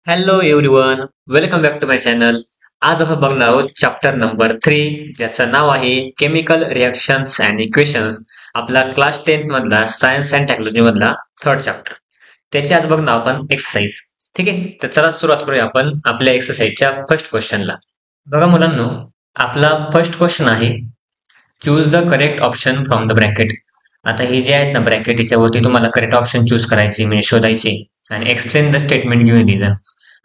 Hello everyone, welcome back to my channel. आज आपण बघणार आहोत चॅप्टर नंबर 3, ज्याचं नाव आहे केमिकल रिॲक्शन्स अँड इक्वेशन्स. आपला क्लास 10 मधला सायन्स अँड टेक्नॉलॉजी मधला थर्ड चॅप्टर. त्याची आज बघणार आपण एक्सरसाइज. ठीक आहे, तर चला सुरुवात करूया आपण आपल्या एक्सरसाइजच्या फर्स्ट क्वेश्चनला. बघा मुलांनो, आपला फर्स्ट क्वेश्चन आहे choose the correct option from the bracket. आता हे जे आहेत ना ब्रॅकेट, याच्यावरती तुम्हाला करेक्ट ऑप्शन चूज करायचे म्हणजे शोधायचे आणि explain the statement given reason.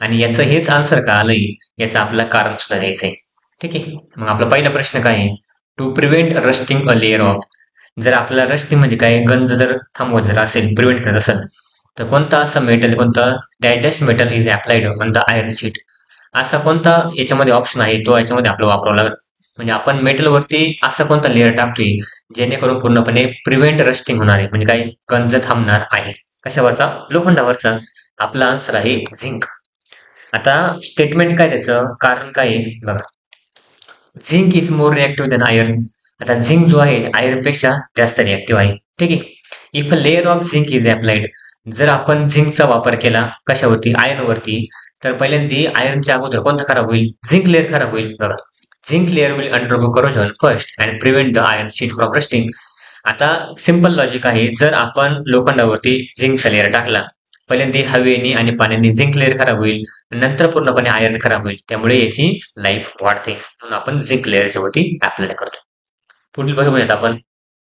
आणि याचं हेच आन्सर का आलंय याचं आपलं कारण सुद्धा द्यायचंय. ठीक आहे, मग आपला पहिला प्रश्न काय आहे? To prevent rusting a layer of. जर आपल्याला रस्टिंग म्हणजे काय, गंज जर थांबवत जर असेल, प्रिव्हेंट करत असेल, तर कोणता असं मेटल, कोणता dash metal is applied on the iron sheet. असा कोणता याच्यामध्ये ऑप्शन आहे तो याच्यामध्ये आपलं वापरावं लागेल. म्हणजे आपण मेटलवरती असा कोणता लेअर टाकतोय जेणेकरून पूर्णपणे प्रिव्हेंट रस्टिंग होणार आहे, म्हणजे काय, गंज थांबणार आहे. कशावरचा? लोखंडावरचा. आपला आन्सर आहे झिंक. आता स्टेटमेंट काय, त्याचं कारण काय आहे बघा. Zinc is more reactive than iron. आता झिंक जो आहे आयर्न पेक्षा जास्त रिॲक्टिव्ह आहे. ठीक आहे. If a layer of zinc is applied. जर आपण झिंकचा वापर केला कशावरती? आयर्नवरती, तर पहिल्यांदा आयर्नच्या अगोदर कोणता खराब होईल? झिंक लेअर खराब होईल. बघा, zinc layer will undergo corrosion first and prevent the iron sheet from rusting. आता सिंपल लॉजिक आहे, जर आपण लोखंडावरती झिंकचा लेअर टाकला, पहिल्यांदा हवेने आणि पाण्याने झिंक लेअर खराब होईल, नंतर पूर्णपणे आयर्न खराब होईल. त्यामुळे याची लाईफ वाढते, म्हणून आपण झिंक लेअरच्या वरती अप्लाय करतो. पुढील बघूयात आपण.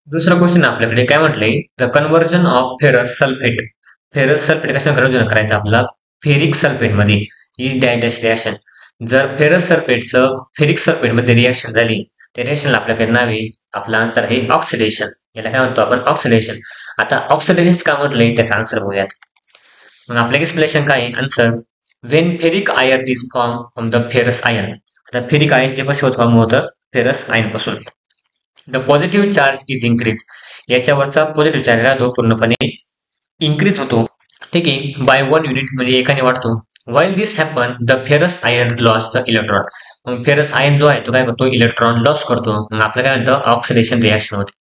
दुसरा क्वेश्चन आपल्याकडे काय म्हटलंय? The conversion of ferrous sulphate. Ferrous sulphate कशा कन्व्हर्जन करायचं आपला? फेरिक सल्फेट मध्ये इज डॅश रिॲक्शन. जर फेरस सल्फेटचं फेरिक सल्फेट मध्ये रिॲक्शन झाली, त्या रिॲक्शनला आपल्याकडे नाव आहे, आपला आन्सर आहे ऑक्सिडेशन. याला काय म्हणतो आपण? ऑक्सिडेशन. आता ऑक्सिडेशन का म्हटलंय त्याचा आन्सर बघूयात. मग आपल्या एक्सप्लेनेशन काय आहे? Answer, when ferric iron is form from the ferrous iron. आता फेरिक आयर्न जे कसं फॉर्म होतं? फेरस आयर्न पासून. The positive charge is increase. याच्यावरचा पॉझिटिव्ह चार्ज तो पूर्णपणे इन्क्रीज होतो. ठीक आहे, बाय 1 युनिट म्हणजे एकाने वाढतो. While this happen the ferrous iron loss the electron. मग फेरस आयर्न जो आहे तो काय करतो? इलेक्ट्रॉन लॉस करतो. मग आपलं काय म्हणतं? ऑक्सिडेशन रिॲक्शन होते.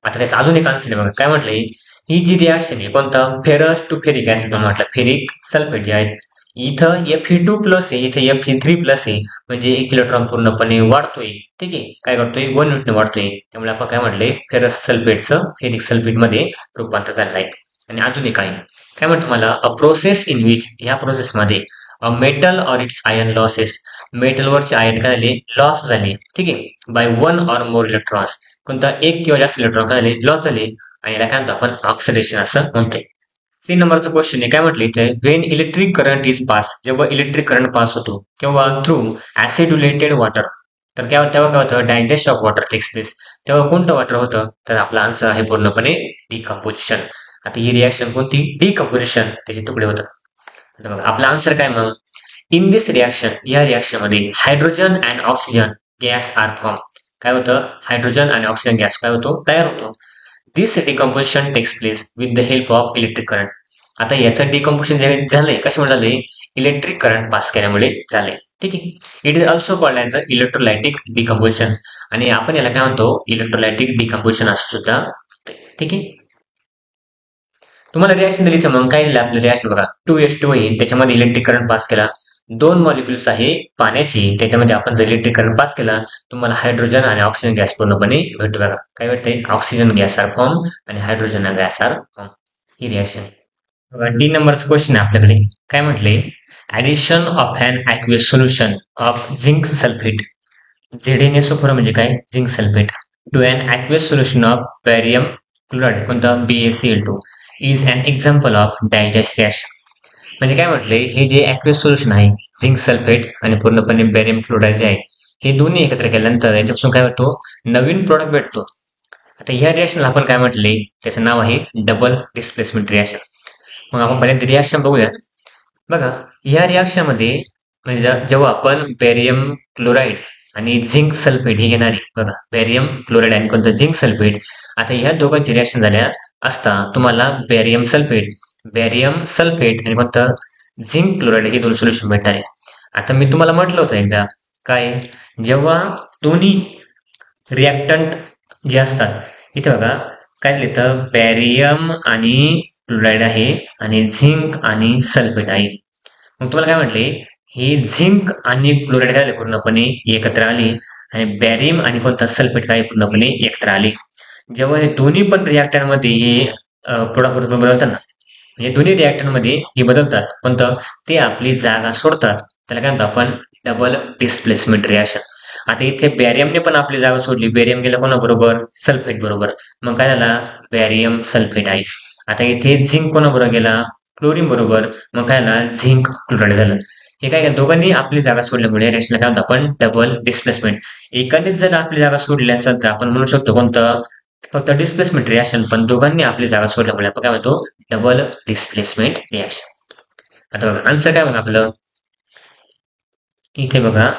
आता त्याचा अजून एक आन्सर आहे बघा, काय म्हटलंय? ही जी रिॲक्शन आहे कोणता? फेरस टू फेरिक ऍसिड म्हटलं. फेरिक सल्फेट जे आहेत, इथं Fe2 प्लस आहे, इथं Fe3 प्लस आहे, म्हणजे एक इलेक्ट्रॉन पूर्णपणे वाढतोय. ठीक आहे, काय करतोय? 1 युनिटने वाढतोय. त्यामुळे आपण काय म्हटलंय? फेरस सल्फेटचं फेरिक सल्फेट मध्ये रूपांतर झालेलं आहे. आणि अजून एक आहे, काय म्हणतो मला? अ प्रोसेस इन विच, या प्रोसेसमध्ये a metal or its iron losses. मेटलवरचे आयर्न काय झाले? लॉस झाले. ठीक आहे, बाय 1 ऑर मोर इलेक्ट्रॉन्स. कोणता? एक किंवा जास्त इलेक्ट्रॉन काय झाले? लॉस झाले. आणि याला काय म्हणतो आपण? ऑक्सिडेशन असं म्हणतोय. सी नंबरचा क्वेश्चन आहे, काय म्हटलं इथे? When electric current is pass. जेव्हा इलेक्ट्रिक करंट पास होतो तेव्हा थ्रू ऍसिडुलेटेड वॉटर, तर तेव्हा काय होतं? Digest of water takes place. तेव्हा कोणतं वॉटर होतं? तर आपला आन्सर आहे पूर्णपणे डिकम्पोजिशन. आता ही रिॲक्शन कोणती? डिकम्पोजिशन, त्याचे तुकडे होतात. आता बघा आपला आन्सर काय मग? इन दिस रिॲक्शन, या रिॲक्शन मध्ये hydrogen and oxygen gas are form. काय होतं? हायड्रोजन आणि ऑक्सिजन गॅस काय होतो? तयार होतो. This decomposition takes place with the help of electric current. आता याचं डिकम्पोजिशन झालंय कशामुळे झालंय? इलेक्ट्रिक करंट पास केल्यामुळे झालंय. ठीक आहे. It is also called as the electrolytic decomposition. आणि आपण याला काय म्हणतो? इलेक्ट्रोलायटिक डिकम्पोजिशन असं सुद्धा. ठीक आहे. तुम्हाला रिॲक्शन दिली तर मग काय दिलं आपलं रिॲक्शन बघा. 2H2 आहे, त्याच्यामध्ये इलेक्ट्रिक करंट पास केला. 2 मॉलिक्युल्स आहे पाण्याची, त्याच्यामध्ये आपण जर इलेक्ट्रिक करंट पास केला, तुम्हाला हायड्रोजन आणि ऑक्सिजन गॅस पूर्णपणे भेटतो. बघा काय भेटते? ऑक्सिजन गॅस आर फॉर्म आणि हायड्रोजन गॅस आर फॉर्म. ही रिॲक्शन. बघा डी नंबरचं क्वेश्चन आहे आपल्याकडे, काय म्हटले? Addition of an aqueous solution of zinc sulphate. ZnSO4 म्हणजे काय? Zinc sulphate. To an aqueous solution of barium chloride, कोणता? BaCl2 is an example of dash dash reaction. म्हणजे काय म्हटले? हे जे ॲक्वियस सोल्युशन आहे झिंक सल्फेट आणि पूर्णपणे बॅरियम क्लोराईड जे आहे, हे दोन्ही एकत्र केल्यानंतर याच्यापासून काय होतो? नवीन प्रॉडक्ट भेटतो. आता ह्या रिॲक्शनला आपण काय म्हटले? त्याचं नाव आहे डबल डिस्प्लेसमेंट रिॲक्शन. मग आपण पहिल्यांदा रिॲक्शन बघूयात. बघा ह्या रिॲक्शन मध्ये म्हणजे जेव्हा आपण बॅरियम क्लोराईड आणि झिंक सल्फेट हे घेणारे, बघा बॅरियम क्लोराईड आणि कोणतं? Zinc sulphate. आता ह्या दोघांची रिॲक्शन झाल्या असता तुम्हाला बॅरियम सल्फेट आणि कोणतं? झिंक क्लोराईड हे 2 सोल्युशन भेटणार आहे. आता मी तुम्हाला म्हटलं होतं एकदा, काय? जेव्हा दोन्ही रिॲक्टंट जे असतात, इथे बघा काय लिहितं? बॅरियम आणि क्लोराईड आहे आणि झिंक आणि सल्फेट आहे. मग तुम्हाला काय म्हटले, ही झिंक आणि क्लोराईड काय पूर्णपणे एकत्र आले आणि बॅरियम आणि कोणता सल्फेट काय पूर्णपणे एकत्र आले. जेव्हा हे दोन्ही पण रिॲक्टर मध्ये हे प्रोडक्ट बदलतात ना, म्हणजे दोन्ही रिॲक्टर मध्ये हे बदलतात, पण ते आपली जागा सोडतात, त्याला काय म्हणतो आपण डबल डिस्प्लेसमेंट रिॲक्शन. आता इथे बॅरियमने पण आपली जागा सोडली, बॅरियम गेला कोणाबरोबर, सल्फेट बरोबर, मग काय झाला, बॅरियम सल्फेट आहे. आता इथे झिंक कोणाबरोबर गेला, क्लोरीन बरोबर, मग काय झाला, झिंक क्लोराईड झालं. हे काय दोघांनी आपली जागा सोडल्यामुळे रिएक्शन काय म्हणतो आपण डबल डिस्प्लेसमेंट. एकानेच जर आपली जागा सोडली असेल तर आपण म्हणू शकतो कोणतं, फक्त डिस्प्लेसमेंट रिएक्शन, पण दोघांनी आपली जागा सोडल्यामुळे आपण काय म्हणतो डबल डिस्प्लेसमेंट रिएक्शन. आता बघा आन्सर काय बघा आपलं, इथे बघा,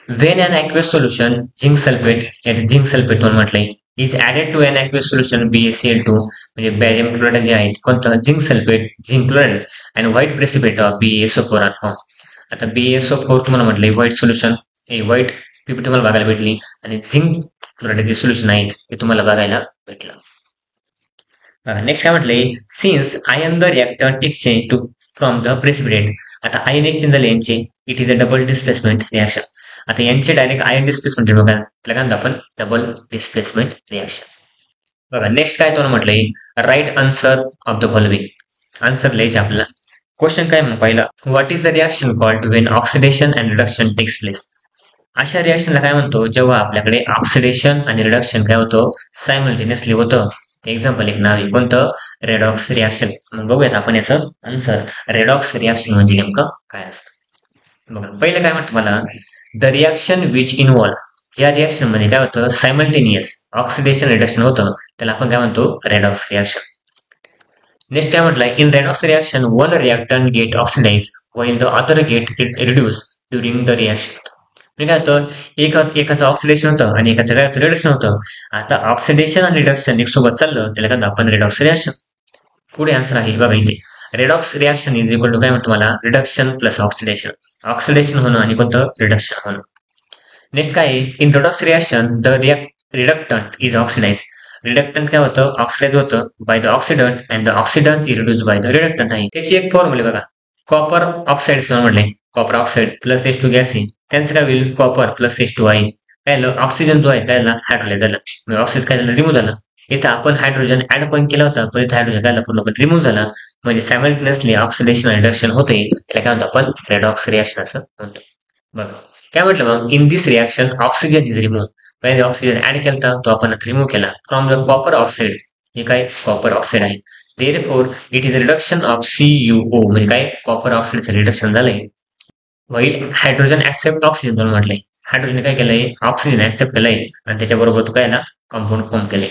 when an aqueous solution zinc sulphate zinc sulphate म्हणून म्हटलंय is added to an aqueous solution BaCl2 म्हणजे बॅरियम क्लोराईड जे आहे कोणतं झिंक सल्फेट झिंक क्लोराईड आणि white precipitate of BaSO4 form. आता BaSO4 तुम्हाला म्हटलंय व्हाईट सोल्युशन, व्हाईट पीपी तुम्हाला बघायला भेटली आणि झिंक क्लोराईड जे सोल्युशन आहे ते तुम्हाला बघायला भेटलं. नेक्स्ट काय म्हटलंय, since ion the reactor exchange to from the precipitate. आता आयन एक्सचेंज झाले यांचे, it is a double displacement reaction. आता यांचे डायरेक्ट आयन डिस्प्लेसमेंट बघा, त्याला काय आपण डबल डिस्प्लेसमेंट रिएक्शन. बघा नेक्स्ट काय तुम्हाला म्हटलंय, write answer of the following. Answer लिहायचे आपल्याला. क्वेश्चन काय मग पहिला, what is the reaction called when oxidation and reduction takes place. अशा रिएक्शनला काय म्हणतो, जेव्हा आपल्याकडे ऑक्सिडेशन आणि रिडक्शन काय होतं सायमल्टेनियसली होतं. एक्झाम्पल एक नाव आहे कोणतं, रेडॉक्स रिएक्शन. मग बघूयात आपण याचं आन्सर, रेडॉक्स रिएक्शन म्हणजे नेमकं काय असतं. बघा पहिलं काय म्हणतो मला, द रिएक्शन विच इन्व्हॉल्व, या रिएक्शन मध्ये काय होतं सायमल्टेनियस ऑक्सिडेशन रिडक्शन होतं, त्याला आपण काय म्हणतो रेडॉक्स रिएक्शन. नेक्स्ट काय म्हटलंय, in redox reaction one reactant get oxidise while the other get reduce during the reaction. म्हणजे काय होतं, एकाचं ऑक्सिडेशन होतं आणि एकाचं काय रिडक्शन होतं. आता ऑक्सिडेशन आणि रिडक्शन एक सोबत चाललं त्याला काय आपण रेडॉक्स रिएक्शन. पुढे आन्सर आहे बघा इथे, redox reaction is equal to काय म्हणतो मला, रिडक्शन प्लस ऑक्सिडेशन. ऑक्सिडेशन होणं आणि कोणतं रिडक्शन होणं. नेक्स्ट काय आहे, in redox reaction the reductant is oxidise. Reductant काय होतं ऑक्सिडाइज होतं by the oxidant and the oxidant is reduce by the reductant आहे. त्याची एक फॉर्म्युला बघा, कॉपर ऑक्साईड म्हणले, copper oxide plus H2 gas आहे, त्यांचं काय होईल कॉपर प्लस H2 आहे. काय झालं, ऑक्सिजन जो आहे त्याला हायड्रोलाइज झालं, म्हणजे ऑक्सिजन काय झालं रिमूव्ह झालं. इथं आपण हायड्रोजन ऍड पण केला होता, पण इथं हायड्रोजन काय पूर्णपणे रिमूव्ह झाला, म्हणजे सायमल्टेनियसली ऑक्सिडेशन आणि रिडक्शन होते, त्याला काय म्हणतो आपण रेडॉक्स रिएक्शन असं म्हणतो. बघा काय म्हटलं मग, in this reaction oxygen is remove. पहिले ऑक्सिजन ऍड केला तो आपण रिमूव्ह केला फ्रॉम द कॉपर ऑक्साईड, हे काय कॉपर ऑक्साईड आहे. Therefore it is reduction of CuO, म्हणजे काय कॉपर ऑक्साईडचं रिडक्शन झालंय. वाईल हायड्रोजन ऍक्सेप्ट ऑक्सिजन म्हणून म्हटलंय, हायड्रोजन काय केलंय ऑक्सिजन ऍक्सेप्ट केलंय आणि त्याच्याबरोबर तो काय ना कंपाऊंड फॉर्म केलंय.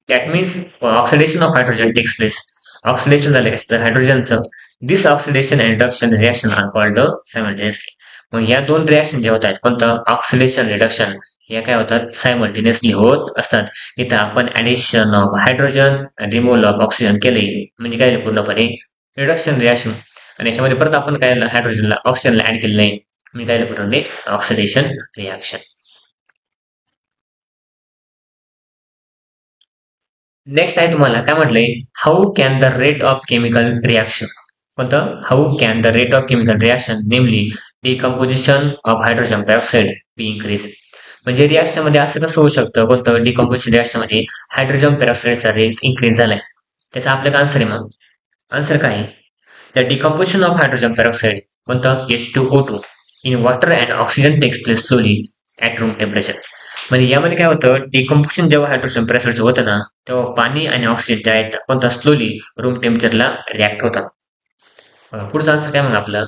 That means oxidation of hydrogen takes place. Oxidation झालं कसं हायड्रोजनचं. This oxidation and reduction reaction are called simultaneously. मग या दोन रिएक्शन जे होत आहेत कोणतं ऑक्सिडेशन रिडक्शन, या काय होतात सायमल्टेनियसली होत असतात. इथं आपण addition of hydrogen removal of oxygen केले, म्हणजे काय पूर्णपणे रिडक्शन रिएक्शन. आणि याच्यामध्ये परत आपण काय हायड्रोजनला ऑक्सिजनला ऍड केलेलं आहे, म्हणजे काय पूर्णपणे ऑक्सिडेशन रिएक्शन. नेक्स्ट आहे तुम्हाला काय म्हटलंय, how can the rate of chemical reaction. कोणतं, how can the rate of chemical reaction namely decomposition of hydrogen peroxide be increase. म्हणजे रिएक्शन मध्ये असं कसं होऊ शकतं, कोणतं डिकम्पोजिशन रिएक्शन मध्ये हायड्रोजन पेरॉक्साईडचा रेट इन्क्रीज झालाय. त्याचा आपल्याला आन्सर आहे. मग आन्सर काय आहे, the decomposition of hydrogen peroxide कोणतं H2O2 in water and oxygen takes place slowly at room temperature. म्हणजे यामध्ये काय होतं, डिकम्पोजिशन जेव्हा हायड्रोजन पेरॉक्साईडचं होतं ना, तेव्हा पाणी आणि ऑक्सिजन जे आहेत कोणता स्लोली रूम टेम्परेचरला रिॲक्ट होतात. पुढचा आन्सर काय मग आपलं,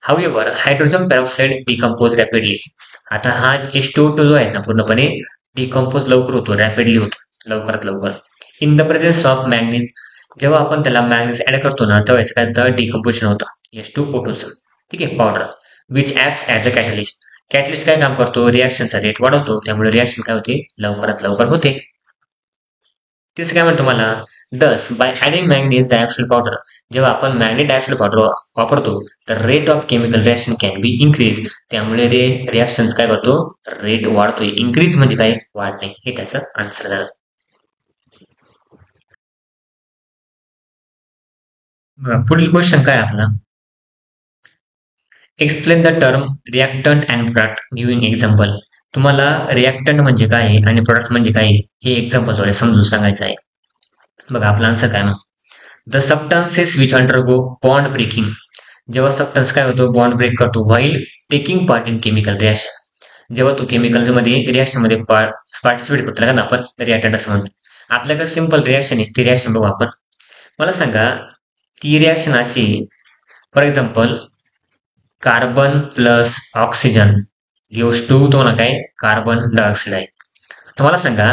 हाऊएव्हर हायड्रोजन पेरॉक्साईड डिकम्पोज रॅपिडली. आता हा H2O2 जो आहे ना पूर्णपणे डिकम्पोज लवकर होतो, रॅपिडली होतो, लवकरात लवकर. In the presence of manganese, जेव्हा आपण त्याला मॅग्नीज ऍड करतो ना तेव्हा काय होतं डिकम्पोजिशन होतं H2O2 चं. ठीक आहे, powder which acts as a catalyst. Catalyst काय काम करतो, रिएक्शनचा रेट वाढवतो, त्यामुळे रिएक्शन काय होते लवकरात लवकर होते. तिसरं काय म्हणतो मला, thus by adding manganese dioxide powder, जेव्हा आपण मॅग्नेट डायऑक्साइड पावडर वापरतो तर rate of chemical reaction can be increase. त्यामुळे रिएक्शन काय करतो रेट वाढतोय. इन्क्रीज म्हणजे काय वाढणे, हे त्याचं आन्सर झालं. पुढील क्वेश्चन काय आपला, explain the term reactant and product giving example. तुम्हाला रिॲक्टंट म्हणजे काय आहे आणि प्रोडक्ट म्हणजे काय आहे हे एक्झाम्पलद्वारे समजून सांगायचं आहे. बघा आपला आन्सर काय मग. The substances which undergo bond breaking. जेव्हा सबस्टन्स काय होतो बॉन्ड ब्रेक करतो while taking part in chemical reaction. जेव्हा तो केमिकल मध्ये रिॲक्शन मध्ये पार्टिसिपेट करतो त्याला आपण रिॲक्टंट असं म्हणतो. आपल्याकडे सिंपल रिॲक्शन आहे ती रिॲक्शन बघू आपण. मला सांगा ती रिॲक्शन अशी, for example carbon plus oxygen gives to तुम्हाला काय कार्बन डायऑक्साईड आहे. तुम्हाला सांगा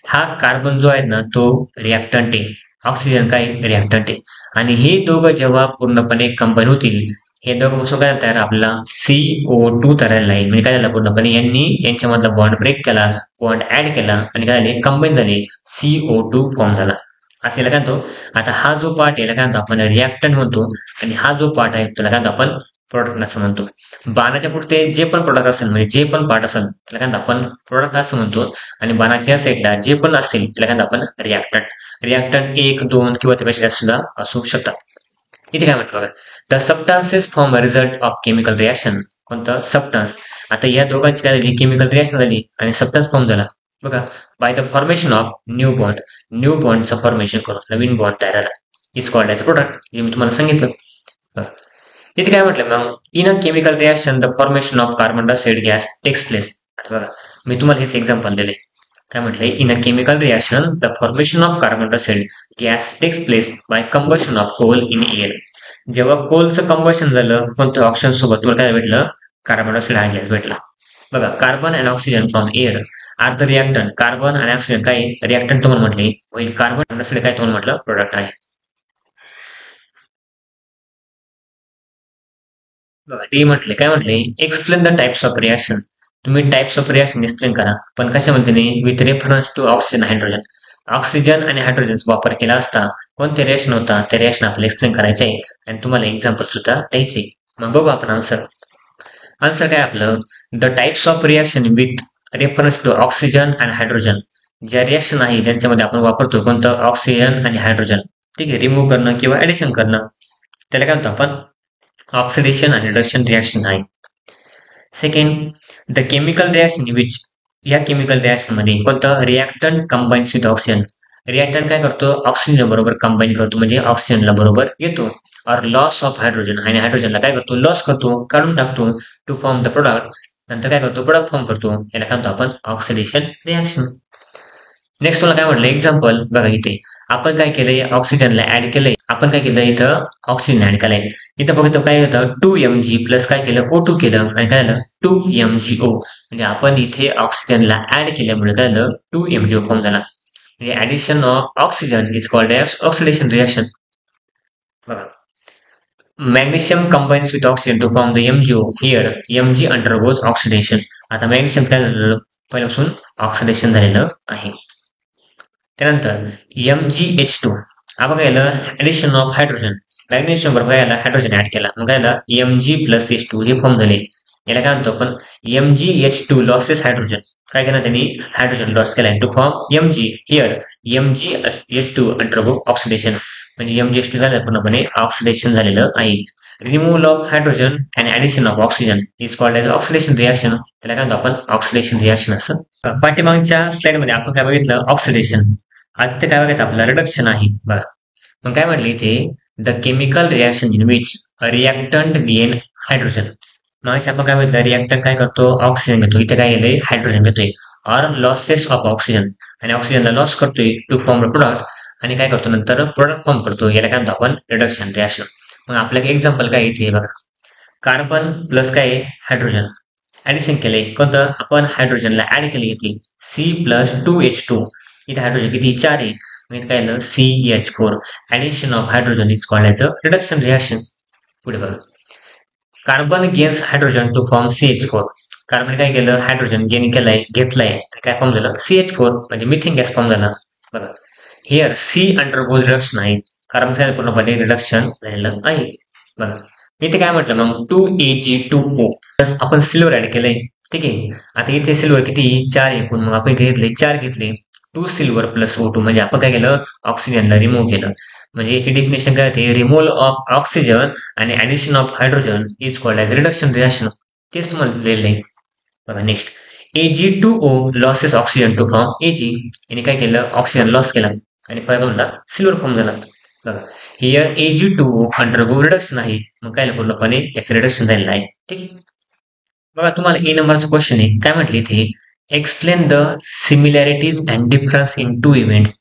हा कार्बन जो आहे ना तो रिॲक्टंट आहे, ऑक्सिजन काय रिॲक्टंट आहे, आणि हे दोघं जेव्हा पूर्णपणे कंबाईन होतील हे दोघं पासून काय तयार आपल्याला CO2 तयार लागेल. म्हणजे काय झालं पूर्णपणे यांनी यांच्यामधला बॉन्ड ब्रेक केला, बॉन्ड ऍड केला आणि काय झाले कंबाईन झाले, CO2 फॉर्म झाला. असे काय म्हणतो. आता हा जो पार्ट आहे काय म्हणतो आपण रिॲक्टंट म्हणतो आणि हा जो पार्ट आहे त्याला काय म्हणतो आपण प्रोडक्ट असं म्हणतो. बाणाच्या पुढे जे पण प्रोडक्ट असेल म्हणजे जे पण पार्ट असेल त्याला काय म्हणतो आपण प्रोडक्ट असं म्हणतो, आणि बाणाच्या साईडला जे पण असेल त्याला काय म्हणतो आपण रिॲक्टंट. रिॲक्टंट 1, 2 किंवा त्यापेक्षा जास्त सुद्धा असू शकतात. इथे काय म्हटलं बघा, the substances form a result of chemical reaction. कोणतं सबस्टन्स. आता या दोघांची काय झाली केमिकल रिॲक्शन झाली आणि सबस्टन्स फॉर्म झाला. बघा by the formation of new bond. New बॉन्डचं फॉर्मेशन करून नवीन बॉन्ड तयार झाला इज कॉल्ड ॲज प्रोडक्ट, जे मी तुम्हाला सांगितलं. इथे काय म्हटलं मग, in a chemical reaction the formation of carbon dioxide gas takes place. आता बघा मी तुम्हाला हेच एक्झाम्पल दिले. काय म्हटलंय, in a chemical reaction the formation of carbon dioxide gas takes place by combustion of coal in air. जेव्हा कोलचं कंबशन झालं कोणत्या ऑक्सिजन सोबत तुम्हाला काय भेटलं, कार्बन डायऑक्साईड हा गॅस भेटला. बघा carbon and oxygen from air are the reactant. Carbon आणि ऑक्सिजन काय रिॲक्टंट तुम्हाला म्हटले, होईल कार्बन डायऑक्साईड काय तुम्हाला म्हटलं प्रोडक्ट आहे. बघा डी म्हटले काय म्हटले, explain the types of reaction. तुम्ही टाइप्स ऑफ रिॲक्शन एक्सप्लेन करा, पण कशामध्ये नाही with reference to oxygen hydrogen. Oxygen आणि हायड्रोजनचा वापर केला असता कोणते रिॲक्शन होता ते रिॲक्शन आपल्याला एक्सप्लेन करायचे आहे आणि तुम्हाला एक्झाम्पल सुद्धा द्यायचे. मग बघू आपण आन्सर. आन्सर काय आपलं, the types of reaction with reference to oxygen and hydrogen. ज्या रिॲक्शन आहे त्यांच्यामध्ये आपण वापरतो कोणतं ऑक्सिजन आणि हायड्रोजन. ठीक आहे, रिमूव्ह करणं किंवा ऍडिशन करणं त्याला काय म्हणतो आपण ऑक्सिडेशन आणि रिडक्शन रिॲक्शन आहे. Second, the chemical reaction which. या केमिकल रिॲक्शन मध्ये कोणतं reactant combines with oxygen. Reactant काय करतो ऑक्सिजन बरोबर कंबाईन करतो म्हणजे ऑक्सिजनला बरोबर येतो. और लॉस ऑफ हायड्रोजन, आणि हायड्रोजनला काय करतो लॉस करतो काढून टाकतो टू फॉर्म द प्रोडक्ट. नंतर काय करतो प्रोडक्ट फॉर्म करतो, याला काय म्हणतो आपण ऑक्सिडेशन रिॲक्शन. नेक्स्ट तुला काय म्हटलं एक्झाम्पल बघा, इथे आपण काय केलंय ऑक्सिजनला ऍड केलंय. आपण काय केलं इथं ऑक्सिजन ऍड केलंय. इथं फक्त काय होतं 2mg प्लस काय केलं O2 केलं आणि काय झालं 2mgO. म्हणजे आपण इथे ऑक्सिजनला ऍड केल्यामुळे काय झालं 2mgO फॉर्म झाला. म्हणजे addition of oxygen is called as oxidation reaction. बघा magnesium combines with oxygen to form the MgO. Here Mg undergoes oxidation. आता मॅग्नेशियम काय झालं पहिल्यापासून ऑक्सिडेशन झालेलं आहे. त्यानंतर MgH2 आपण काय झालं ऍडिशन ऑफ हायड्रोजन. मॅग्नेशियम बरोबर काय हायड्रोजन ऍड केला मग काय झालं Mg प्लस H2 हे फॉर्म झाले. याला काय म्हणतो आपण MgH2 लॉसेस हायड्रोजन. काय केलं त्यांनी हायड्रोजन लॉस केला to form Mg. Here MgH2 undergo oxidation. म्हणजे MgH2 झालं पूर्णपणे ऑक्सिडेशन झालेलं आहे. Removal of hydrogen and addition of oxygen is called as oxidation reaction. त्याला काय म्हणतो आपण ऑक्सिडेशन रिॲक्शन असं. पाठीमागच्या स्लाइड मध्ये आपण काय बघितलं ऑक्सिडेशन. आता काय बघायचं आपलं रिडक्शन आहे. बघा मग काय म्हटलं इथे the chemical reaction in which reactant gain hydrogen. मग आपण काय बघितलं रिॲक्टंट काय करतो ऑक्सिजन घेतो. इथे काय गेलंय हायड्रोजन घेतोय. ऑर लॉसेस ऑफ ऑक्सिजन, आणि ऑक्सिजनला लॉस करतोय टू फॉर्म प्रोडक्ट, आणि काय करतो नंतर प्रोडक्ट फॉर्म करतो. याला काय म्हणतो आपण रिडक्शन रिॲक्शन. मग आपलं एक्झाम्पल काय इथे बघा, कार्बन प्लस काय हायड्रोजन ऍडिशन केलंय. कोणतं आपण हायड्रोजनला ऍड केले इथे C+2H2. इथे हायड्रोजन किती 4 आहे. मग काय झालं CH4. Addition of hydrogen is called as a reduction reaction. पुढे बघा carbon gains hydrogen two form CH4. Carbon काय केलं हायड्रोजन गेन केलाय घेतलाय आणि काय फॉर्म झालं CH4 म्हणजे मिथेन गॅस फॉर्म झाला. बघा हिअर C अंडरगोज रिडक्शन आहे. कार्बन काय पूर्णपणे रिडक्शन झालेलं आहे. बघा इथे काय म्हटलं मग 2Ag2O प्लस आपण सिल्वर ऍड केलंय. ठीक आहे, आता इथे सिल्वर किती 4 एकूण, मग आपण इथे घेतले 4 घेतले 2 सिल्वर प्लस O2 म्हणजे आपण काय केलं ऑक्सिजनला रिमूव्ह केलं. म्हणजे याची डेफिनेशन काय होते, रिमूव्हल ऑफ ऑक्सिजन आणि addition of hydrogen is called as reduction reaction. तेच तुम्हाला दिलेलं आहे. बघा next, Ag2O losses oxygen to form Ag. याने काय केलं, ऑक्सिजन लॉस केला आणि बनला सिल्वर फॉर्म झाला. बघा हिअर Ag2O अंडरगो रिडक्शन आहे, मग काय पूर्णपणे याचं रिडक्शन झालेलं आहे. ठीक आहे. बघा तुम्हाला ए नंबरचा क्वेश्चन आहे, काय म्हटले इथे, explain the similarities and difference in two events.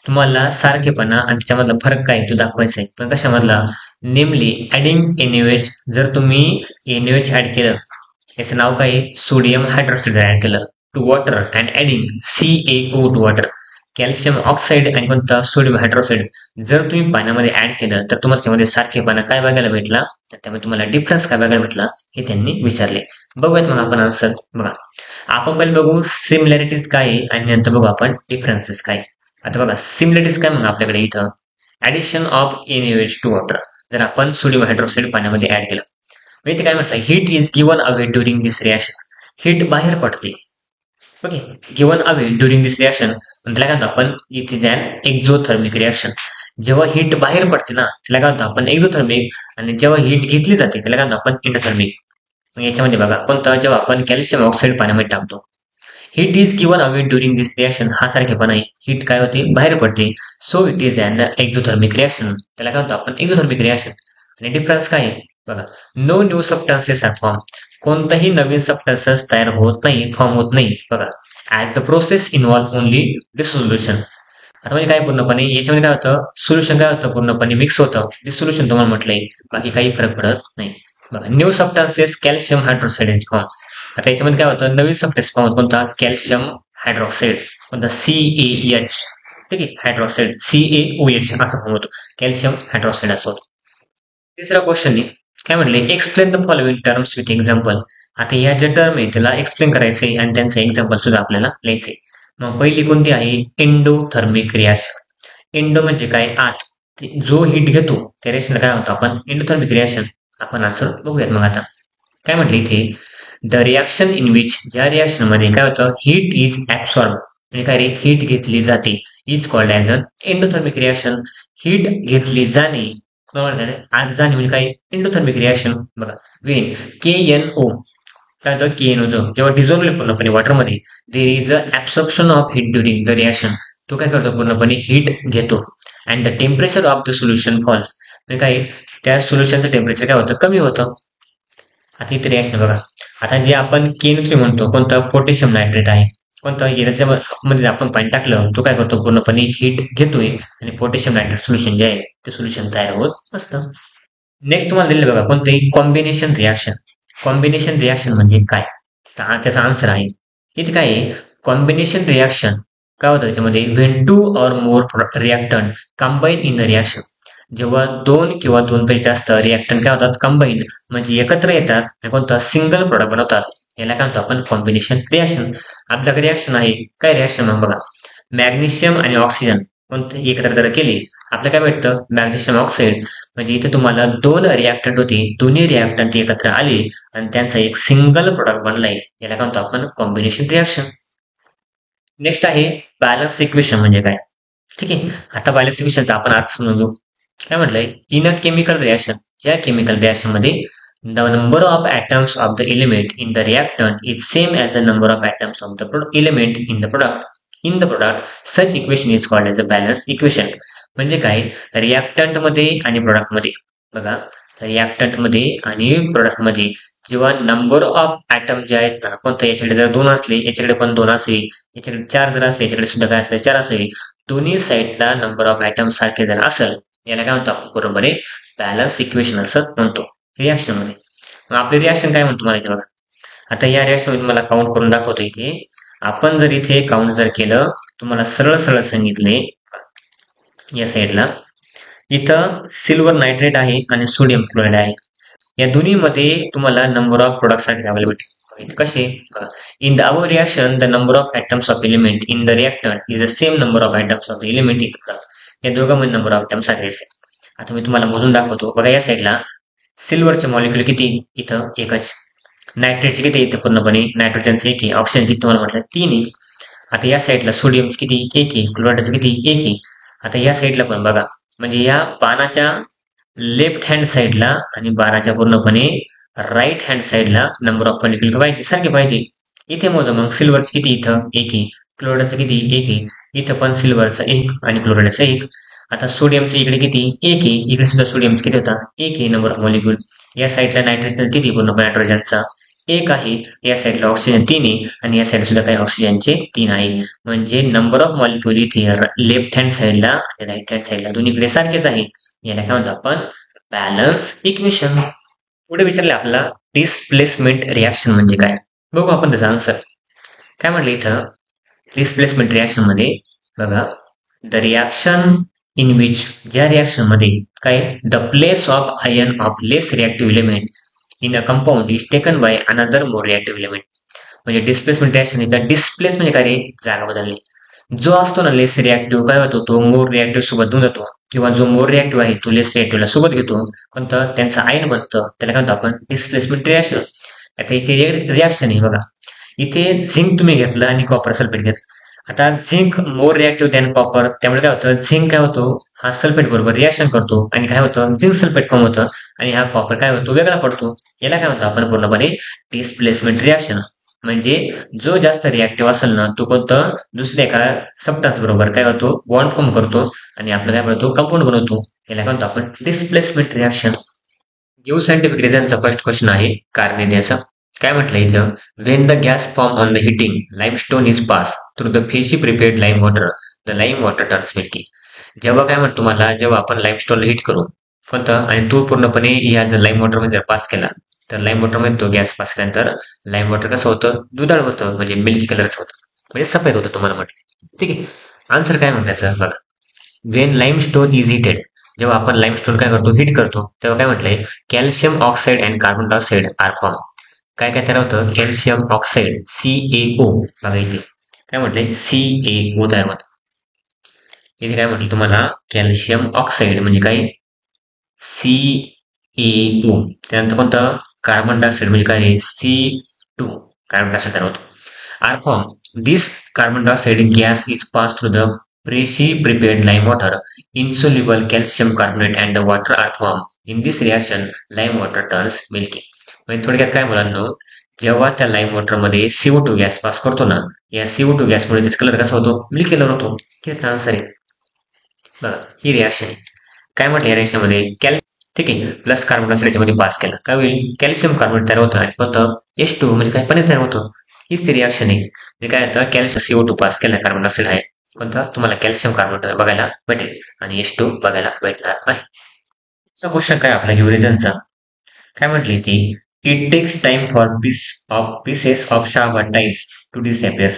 तुम्हाला सारखेपणा आणि त्याच्यामधला फरक काय तो दाखवायचा आहे, पण कशामधला, नेमली ऍडिंग NaOH. जर तुम्ही NaOH ऍड केलं, याचं नाव काय आहे, सोडियम हायड्रॉक्साईड ऍड केलं to water and adding CaO to water. Calcium oxide आणि कोणता, सोडियम हायड्रॉक्साईड जर तुम्ही पाण्यामध्ये ऍड केलं तर तुम्हाला त्यामध्ये सारखेपणा काय बघायला भेटला, तर त्यामध्ये तुम्हाला डिफरन्स काय बघायला भेटला हे त्यांनी विचारले. बघूयात मग आपण आन्सर. बघा आपण पहिले बघू सिमिलॅरिटीज काय आहे आणि नंतर बघू आपण डिफरन्सेस काय. आता बघा सिमिलॅरिटीज काय, मग आपल्याकडे इथं addition of NaOH to water. जर आपण सोडियम हायड्रॉक्साईड पाण्यामध्ये ऍड केलं, इथे काय म्हटलं, heat is given away during this reaction. Heat बाहेर पडते, okay, given away during this reaction. त्याला काय म्हणतो आपण, it is an exothermic reaction. जेव्हा हीट बाहेर पडते ना त्याला काय म्हणतो आपण एक्झोथर्मिक, आणि जेव्हा हीट घेतली जाते त्याला काय म्हणतो आपण इंडोथर्मिक. मग याच्यामध्ये बघा कोणता, जेव्हा आपण कॅल्शियम ऑक्साईड पाण्यामध्ये टाकतो, heat is given away during this reaction, हा सारखेपणा आहे, हीट काय होते बाहेर पडते, so it is an exothermic reaction. त्याला काय म्हणतो आपण एक्झोथर्मिक रिएक्शन. आणि डिफरन्स काय आहे बघा, no new substances are form. कोणताही नवीन सबस्टन्सेस तयार होत नाही, फॉर्म होत नाही. बघा as the process involve only dissolution. आता म्हणजे काय पूर्णपणे याच्यामध्ये काय होतं, सोल्युशन काय होतं पूर्णपणे मिक्स होतं, डिसोल्युशन तुम्हाला म्हटलंय, बाकी काही फरक पडत नाही. बघा new substances calcium hydroxide is form. आता याच्यामध्ये काय होतं, नवीन सबस्टन्स फॉर्म कोणता, कॅल्शियम हायड्रॉक्साईड, कोणता CaH. ठीक आहे, हायड्रॉक्साईड CaOH असा फॉर्म होतो, कॅल्शियम हायड्रॉक्साईड असं होतं. तिसरा क्वेश्चन आहे, काय म्हटले, explain the following terms with example. आता या ज्या टर्म आहे त्याला एक्सप्लेन करायचंय आणि त्यांचं एक्झाम्पल सुद्धा आपल्याला लिहायचंय. मग पहिली कोणती आहे, एंडोथर्मिक रिएक्शन. एंडो म्हणजे काय, आत, जो हीट घेतो त्या रिएक्शनला काय म्हणतो आपण एंडोथर्मिक रिएक्शन. आपण आन्सर बघूयात. मग आता काय म्हटलं इथे, द रिएक्शन इन विच, ज्या रिएक्शन मध्ये काय होतं, हीट इज ऍब्सॉर्ब, म्हणजे काय रे, हीट घेतली जाते, is called as an endothermic reaction. Heat घेतली जाणे, आज जाणे म्हणजे काय, एंडोथर्मिक रिएक्शन. बघा वेन KNO, काय होतं KNO जेव्हा डिझॉल्व्ह पूर्णपणे वॉटरमध्ये, there is a absorption of heat during the reaction. तो काय करतो पूर्णपणे हीट घेतो, and the temperature of the solution falls, म्हणजे काय त्या सोल्युशनचं टेम्परेचर काय होतं, कमी होतं. आता इथे रिएक्शन बघा, आता जे आपण KNO3 म्हणतो, कोणतं, पोटॅशियम नायट्रेट आहे, कोणतं, याच्यामध्ये आपण पाणी टाकलं तो काय करतो पूर्णपणे हीट घेतोय आणि पोटॅशियम नायट्रेट सोल्युशन जे आहे ते सोल्युशन तयार होत असतं. नेक्स्ट तुम्हाला दिलेलं बघा कोणतंही कॉम्बिनेशन रिएक्शन. कॉम्बिनेशन रिएक्शन म्हणजे काय, तर त्याचा आन्सर आहे इथे काय आहे, कॉम्बिनेशन रिएक्शन काय होतं त्याच्यामध्ये, when 2 or more reactant combine in the reaction. जेव्हा 2 किंवा 2 पेक्षा जास्त रिएक्टंट काय होतात, कंबाईन म्हणजे एकत्र येतात आणि कोणतं सिंगल प्रोडक्ट बनवतात, याला काय म्हणतो आपण कॉम्बिनेशन रिएक्शन. आपल्याकडे रिएक्शन आहे, काय रिएक्शन मग बघा, मॅग्नेशियम आणि ऑक्सिजन कोणते एकत्र जर केले आपल्याला काय भेटतं, मॅग्नेशियम ऑक्साईड. म्हणजे इथे तुम्हाला 2 रिएक्टंट होते, दोन्ही रिएक्टंट एकत्र आले आणि त्यांचा एक सिंगल प्रोडक्ट बनलाय, याला काय म्हणतो आपण कॉम्बिनेशन रिएक्शन. नेक्स्ट आहे बॅलन्स इक्वेशन म्हणजे काय. ठीक आहे, आता बॅलन्स इक्वेशनचा आपण अर्थ समजू. काय म्हटलंय, इन अ केमिकल रिएक्शन, ज्या केमिकल रिएक्शन मध्ये the number of atoms of the element in the reactant is same as the number of atoms of the element in the product. In the product, such equation is called as a balance equation. म्हणजे काय, reactant मध्ये आणि product मध्ये बघा, reactant मध्ये आणि product मध्ये जेव्हा नंबर ऑफ ऍटम जे आहेत ना, कोणतं, याच्याकडे जर 2 असले याच्याकडे पण 2 असावे, याच्याकडे 4 जर असले याच्याकडे सुद्धा काय असेल 4 असावे, दोन्ही साईडला नंबर ऑफ ऍटम सारखे जर असेल, याला काय म्हणतो आपण बरोबर आहे बॅलन्स इक्वेशन असं म्हणतो रिएक्शन मध्ये. मग आपले रिएक्शन काय म्हणतो मला इथे बघा, आता या रिएक्शन मध्ये मला काउंट करून दाखवतो. इथे आपण जर इथे काउंट जर केलं, तुम्हाला सरळ सरळ सांगितले, या साईडला इथं सिल्वर नायट्रेट आहे आणि सोडियम क्लोराईड आहे, या दोन्ही मध्ये तुम्हाला नंबर ऑफ प्रोडक्ट सारखे अवेलेबल कसे, in the above reaction the number of atoms of element in the reactant is the same number of atoms of element in the product. या दोघांमध्ये नंबर ऑफ atoms सारखे असते. आता मी तुम्हाला मोजून दाखवतो. बघा या साईडला सिल्वरचे मॉलिक्युल किती, इथं एकच, नायट्रेटचे किती इथं पूर्णपणे, नायट्रोजनचे 1 आहे, ऑक्सिजन किती तुम्हाला म्हटलं 3 आहे. आता या साईडला सोडियमचे किती 1 आहे, क्लोराईडचे किती 1 आहे. आता या साईडला पण बघा म्हणजे या बाणाच्या लेफ्ट हँड साईडला आणि बाणाच्या पूर्णपणे राईट हँड साईडला नंबर ऑफ मॉलिक्यूल पाहिजे, सारखे पाहिजे. इथे मोजा मग सिल्वरचं किती, इथं 1 आहे, क्लोराईडचं किती 1 आहे, इथं पण सिल्वरचं 1 आणि क्लोराईडचं 1. आता सोडियमचं इकडे किती 1 आहे, इकडे सुद्धा सोडियमचं किती होता 1 आहे नंबर ऑफ मॉलिक्यूल. या साईडला नायट्रोजन किती पूर्णपणे नायट्रोजनचा 1 आहे, या साईडला ऑक्सिजन 3 आहे आणि या साईडला सुद्धा काही ऑक्सिजनचे 3 आहे. म्हणजे नंबर ऑफ मॉलिक्यूल इथे लेफ्ट हँड साईडला आणि राईट हँड साईडला दोन्हीकडे सारखेच आहे. याला काय म्हणतो आपण बॅलन्स इक्वेशन. पुढे विचारले आपला डिस्प्लेसमेंट रिॲक्शन म्हणजे काय, बघू आपण त्याचा आन्सर. काय म्हटलं इथं डिस्प्लेसमेंट रिॲक्शन मध्ये बघा, द रिॲक्शन इन विच, ज्या रिॲक्शन मध्ये काय the place of ion of less reactive element in a compound is taken by another more reactive element. म्हणजे डिस्प्लेसमेंट रिॲक्शन इथं डिस्प्लेस म्हणजे काय रे, जागा बदलणे. जो असतो ना लेस रिॲक्टिव्ह काय होतो तो मोर रिॲक्टिव्ह सोबत घेऊन जातो, किंवा जो मोर रिॲक्टिव्ह आहे तो लेस रिॲक्टिव्हला सोबत घेतो, कोणतं त्यांचं आयन बनतं, त्याला काय म्हणतो आपण डिस्प्लेसमेंट रिॲक्शन. आता इथे रिॲक्शन आहे बघा, इथे झिंक तुम्ही घेतलं आणि कॉपर सल्फेट घेतलं. आता झिंक मोर रिॲक्टिव्ह दॅन कॉपर, त्यामुळे काय होतं झिंक काय होतो हा सल्फेट बरोबर रिॲक्शन करतो आणि काय होतं झिंक सल्फेट कम होतं आणि हा कॉपर काय होतो वेगळा पडतो. याला काय म्हणतो आपण पूर्णपणे डिस्प्लेसमेंट रिॲक्शन. म्हणजे जो जास्त रिॲक्टिव्ह असेल ना तो कोणतं दुसऱ्या एका सबस्टन्स बरोबर काय होतो बॉन्ड फॉर्म करतो आणि आपलं काय बनवतो कंपाऊंड बनवतो. याला काय म्हणतो आपण डिस्प्लेसमेंट रिॲक्शन. न्यू सायंटिफिक रिझनचा फर्स्ट क्वेश्चन आहे कारण द्यायचा. काय म्हटलं इथं, when the gas form on the heating limestone is pass through the freshly prepared lime water the lime water turns milky. जेव्हा काय म्हणतो तुम्हाला, जेव्हा आपण लाईमस्टोनला हिट करू कोणतं आणि तो पूर्णपणे या जर लाईम वॉटर मध्ये जर पास केला तर लाईम वॉटर मध्ये तो गॅस पास केल्यानंतर लाईम वॉटर कसं होतं दुधाळ होतं, म्हणजे मिल्की कलरचं होतं, म्हणजे सफेद होतं तुम्हाला म्हटलं. ठीक आहे, आन्सर काय म्हणतात सर बघा, वेन लाईमस्टोन इज हिटेड, जेव्हा आपण लाईमस्टोन काय करतो हिट करतो तेव्हा काय म्हटलंय calcium oxide and carbon dioxide are form. काय काय तयार होतं कॅल्शियम ऑक्साईड CaO. बघा इथे काय म्हटलंय CaO तयार होतं. इथे काय म्हटलं तुम्हाला कॅल्शियम ऑक्साईड म्हणजे काय CaO. त्यानंतर कोणतं कार्बन डायऑक्साईड म्हणजे काय C2 कार्बन डायऑक्साईड तयार होतो. Are form this carbon dioxide gas is pass through the freshly prepared lime water, insoluble calcium carbonate and the water are formed. In this reaction, lime water turns milky. म्हणजे थोडक्यात काय मुलांनो, जेव्हा त्या lime water मध्ये CO2 gas pass करतो ना, या CO2 गॅसमुळे त्याचा कलर कसा होतो मिल्की कलर होतो. हेच आन्सर आहे बघा, ही रिॲक्शन आहे. काय म्हटलं या रिॲक्शन मध्ये ठीक आहे प्लस कार्बन डायऑक्साईड याच्यामध्ये पास केला काय होईल कॅल्शियम कार्बोनेट तयार होतं आणि होतं H2 म्हणजे काय पाणी तयार होतं. हीच ती रिॲक्शन आहे. म्हणजे काय होतं कॅल्शियम CO2 पास केला कार्बन डायऑक्साईड आहे कोणता तुम्हाला कॅल्शियम कार्बोनेट बघायला भेटेल आणि H2 बघायला भेटणार आहे. क्वेश्चन काय आपला रिझनचा, काय म्हटली ती it takes time for pieces of Shahabad tiles to disappear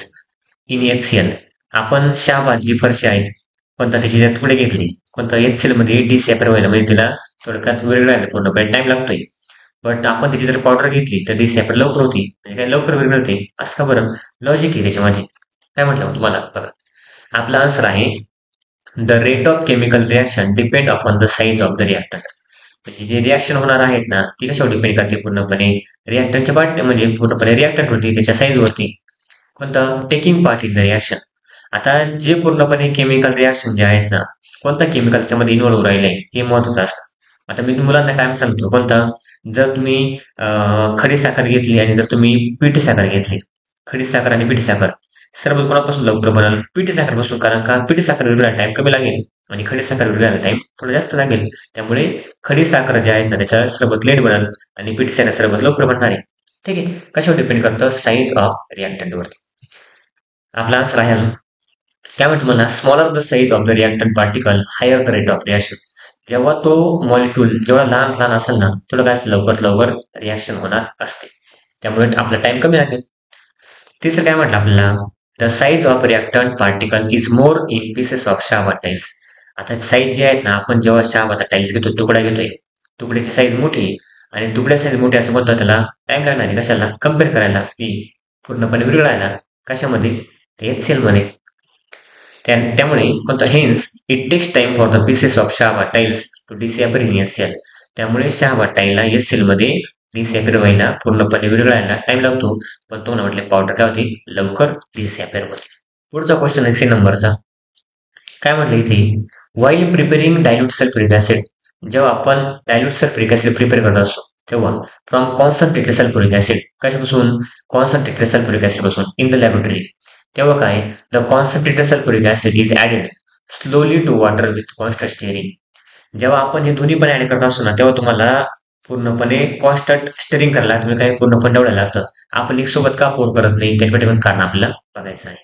in HCl. आपण शाहबाद जी फरशी आहे कोणता त्याची जर तुकडे घेतले कोणता HCl मध्ये डिसअपिअर व्हायला म्हणजे तिला थोडक्यात वेळ लागेल पूर्णपणे टाइम लागतोय. बट आपण त्याची जर पावडर घेतली तर डिसअपिअर लवकर होती, म्हणजे काय लवकर विरघळते. असं का बरं, लॉजिक आहे त्याच्यामध्ये. काय म्हटलं तुम्हाला बघा, आपला आन्सर आहे the rate of chemical reaction depend upon the size of the reactant. म्हणजे जे रिॲक्शन होणार आहेत ना ती कशावर डिपेंड करते पूर्णपणे रिॲक्टंटच्या पार्ट म्हणजे पूर्णपणे रिॲक्टंट होती त्याच्या साईज वरती. कोणतं taking part in the reaction. आता जे पूर्णपणे केमिकल रिॲक्शन जे आहेत ना कोणता केमिकलच्या मध्ये इन्व्हॉल्व्ह राहिलंय हे महत्वाचं असतं. आता मी मुलांना काय सांगतो कोणता, जर तुम्ही खडी साखर घेतली आणि जर तुम्ही पिठी साखर घेतली, खडी साखर आणि पिठी साखर सरबत कोणापासून लवकर बनल पिठी साखर पासून, कारण का पिठी साखर विरघळायला टाइम कमी लागेल आणि खडी साखर विरघळायला टाइम थोडं जास्त लागेल. त्यामुळे खडी साखर जे आहेत ना त्याच्या सरबत लेट बनल आणि पिठी साखर सरबत लवकर बनणार आहे. ठीक आहे, कशावर डिपेंड करतं साईज ऑफ रिॲक्टंट वरती. आपला आन्सर आहे अजून काय म्हणतो मला, smaller the size of the reactant particle higher the rate of reaction. जेव्हा तो मॉलिक्यूल जेवढा लहान लहान असेल ना तेवढं काय लवकर लवकर रिॲक्शन होणार असते, त्यामुळे आपला टाइम कमी लागेल. तिसरं काय म्हटलं आपल्याला, the size of reactant particle is more in pieces of Shahabad tiles. आता साईज जे आहेत ना आपण जेव्हा शाहबाद टाईल्स घेतो तुकडा घेतोय तुकड्याची साईज मोठी आणि तुकड्या साईज मोठी असं म्हणतात त्याला टाइम लागणार आहे कशाला कम्पेअर करायला ती पूर्णपणे विरघळायला कशामध्ये HCl मध्ये. त्यामुळे कोणतं hence it takes time for the pieces of Shahabad tiles to disappear in HCl. त्यामुळे शाहबाद टाईलला HCl मध्ये डिसअपिअर व्हायला पूर्णपणे विरघळायला टाइम लागतो, पण तो म्हटले पावडर काय होती लवकर डिसअपिअर होते. पुढचा क्वेश्चन आहे C नंबरचा. काय म्हटलं इथे while preparing dilute sulphuric acid, जेव्हा आपण डायल्यूट सल्फ्युरिक ऍसिड प्रिपेअर करत असतो तेव्हा फ्रॉम कॉन्सन्ट्रेटेड सल्फ्युरिक ऍसिड, कशापासून? कॉन्सन्ट्रेटेड सल्फ्युरिक ऍसिड पासून इन द लॅबोरेटरी. तेव्हा काय, the concentrated sulphuric acid is added slowly to water with constant stirring. जेव्हा आपण हे दोन्ही पण ऍड करत असतो ना तेव्हा तुम्हाला पूर्णपणे कॉन्स्टंट स्टिअरिंग करायला लागतं, काही पूर्णपणे निवडायला लागतं. आपण एक सोबत का पोर करत नाही त्याच्यासाठी पण कारण आपल्याला बघायचं आहे.